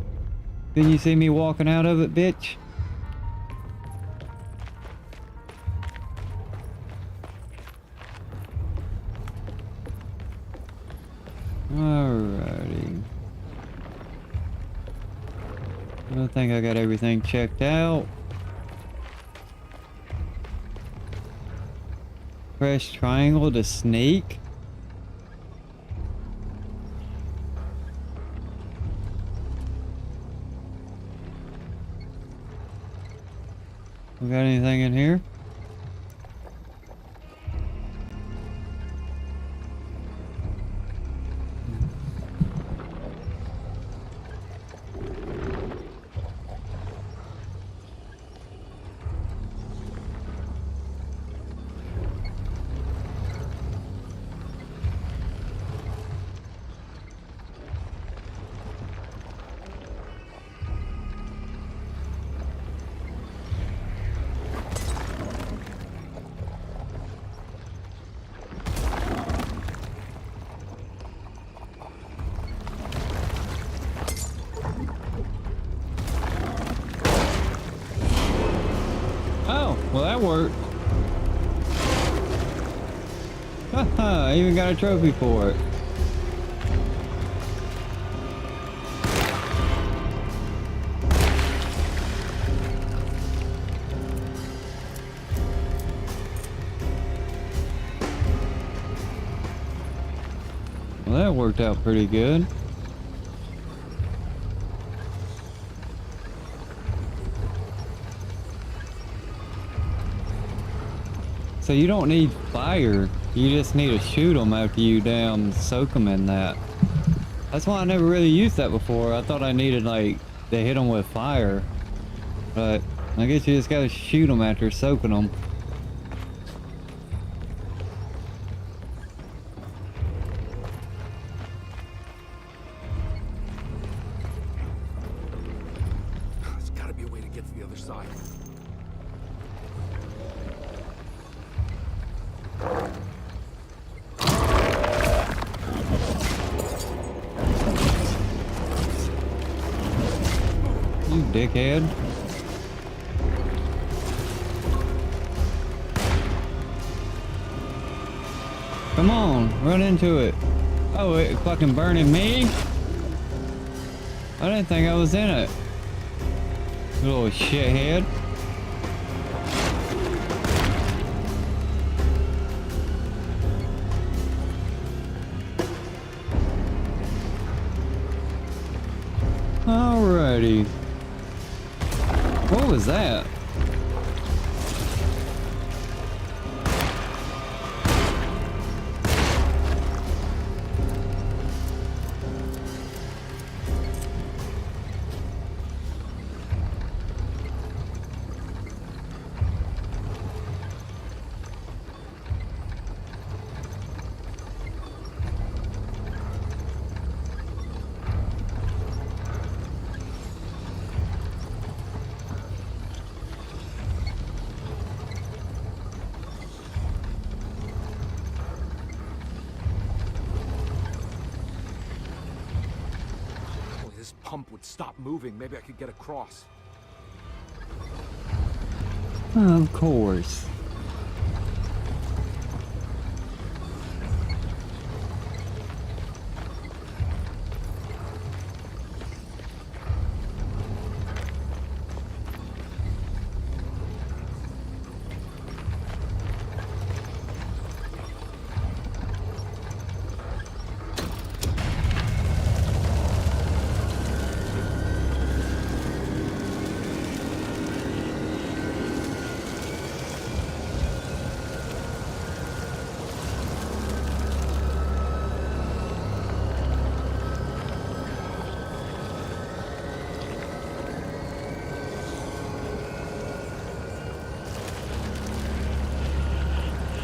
Didn't you see me walking out of it, bitch? Alrighty. I think I got everything checked out. Press triangle to sneak. We got anything in here? Well, that worked. Haha, I even got a trophy for it. Well, that worked out pretty good. So you don't need fire, you just need to shoot them after you soak them in that. That's why I never really used that before. I thought I needed like to hit them with fire, but I guess you just gotta shoot them after soaking them. There's gotta be a way to get to the other side. You dickhead. Come on, run into it. Oh, it fucking burning me? I didn't think I was in it. You little shithead. Alrighty. What was that? This pump would stop moving. Maybe I could get across. Of course.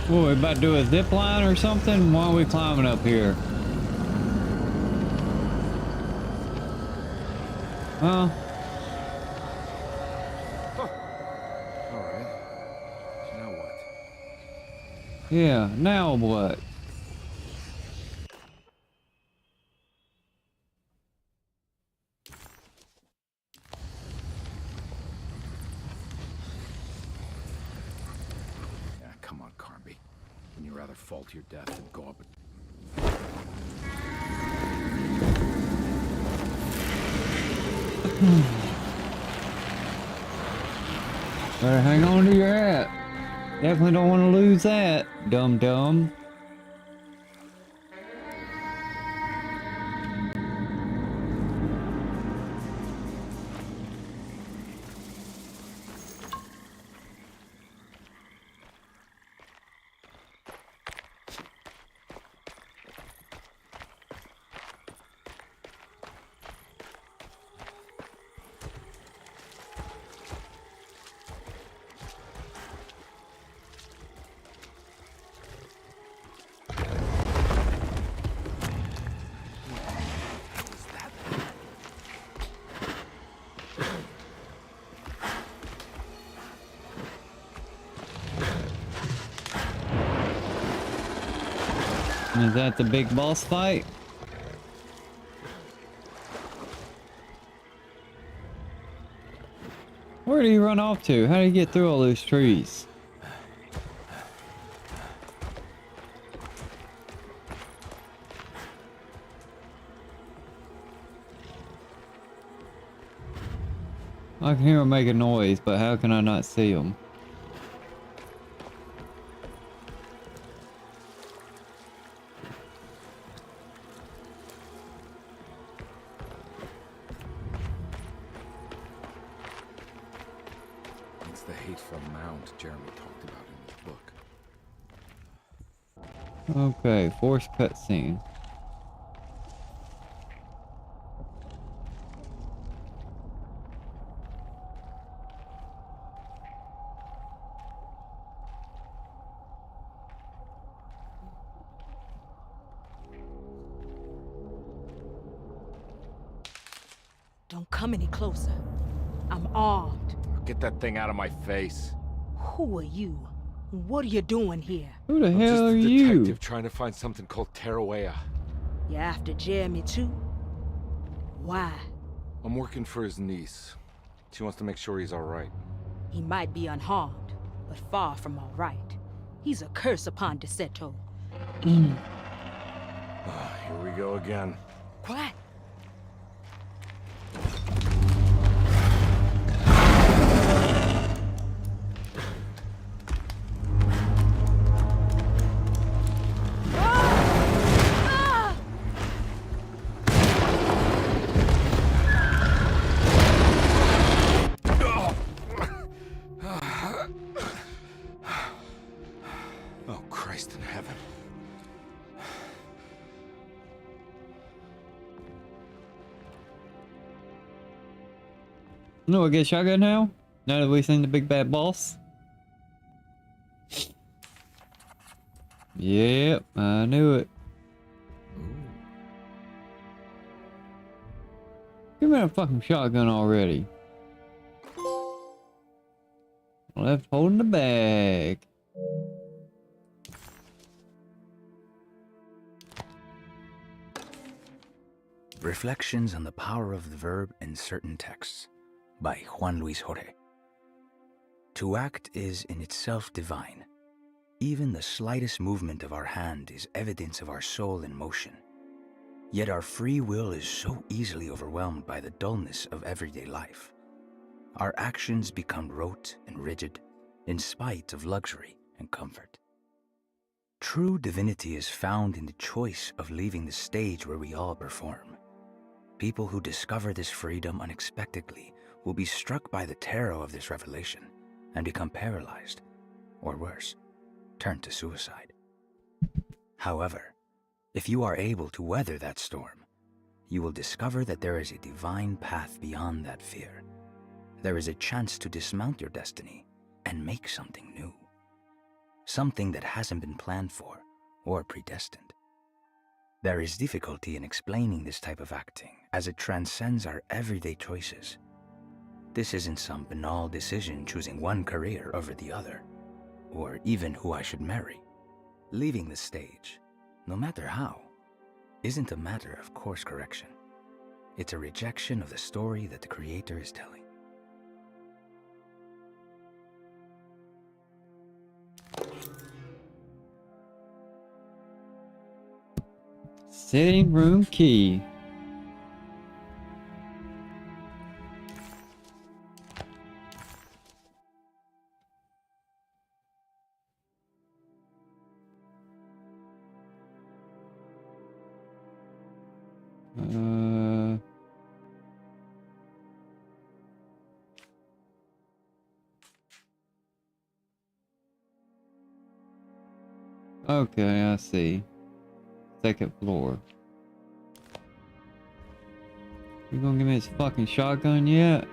What, we about to do a zip line or something? Why are we climbing up here? Well. Alright. Now what? Yeah, now what? Yeah, come on, Carnby. Wouldn't you rather fall to your death than go up and... Better hang on to your hat. Definitely don't want to lose that, dum-dum. Is that the big boss fight? Where did he run off to? How did he get through all those trees? I can hear him make a noise, but how can I not see him? It's the hateful mound Jeremy talked about in his book. Okay, forced cutscene. Don't come any closer. I'm armed. Get that thing out of my face. Who are you? What are you doing here? Who the I'm hell just are a you? detective trying to find something called Teruea. You after Jeremy too? Why? I'm working for his niece. She wants to make sure he's all right. He might be unharmed, but far from all right. He's a curse upon Deseto. Here we go again. Quiet. Oh, Christ in heaven. No, I get shotgun now? Now that we've seen the big bad boss? Yep, I knew it. Give me that fucking shotgun already. Left holding the bag. Reflections on the Power of the Verb in Certain Texts by Juan Luis Jorge. To act is in itself divine. Even the slightest movement of our hand is evidence of our soul in motion. Yet our free will is so easily overwhelmed by the dullness of everyday life. Our actions become rote and rigid, in spite of luxury and comfort. True divinity is found in the choice of leaving the stage where we all perform. People who discover this freedom unexpectedly will be struck by the terror of this revelation and become paralyzed, or worse, turn to suicide. However, if you are able to weather that storm, you will discover that there is a divine path beyond that fear. There is a chance to dismount your destiny and make something new. Something that hasn't been planned for or predestined. There is difficulty in explaining this type of acting as it transcends our everyday choices. This isn't some banal decision choosing one career over the other, or even who I should marry. Leaving the stage, no matter how, isn't a matter of course correction. It's a rejection of the story that the Creator is telling. Sitting room key. Okay, I see. Second floor. You gonna give me this fucking shotgun yet?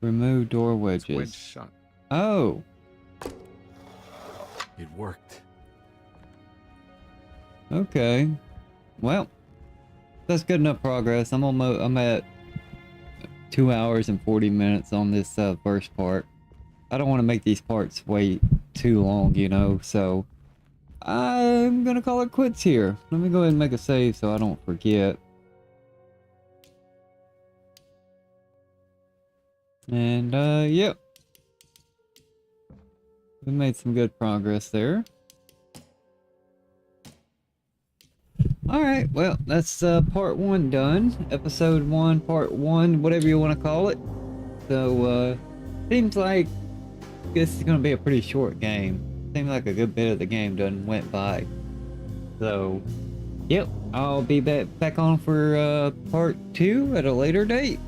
Remove door wedges. Wedge shot. Oh! It worked. Okay. Well, that's good enough progress. I'm at 2 hours and 40 minutes on this first part. I don't want to make these parts wait too long, you know, so I'm gonna call it quits here. Let me go ahead and make a save so I don't forget. And, yep. We made some good progress there. Alright, well, that's part 1 done. Episode 1, part 1, whatever you want to call it. So, seems like this is going to be a pretty short game. Seems like a good bit of the game done went by. So, yep, I'll be back on for part 2 at a later date.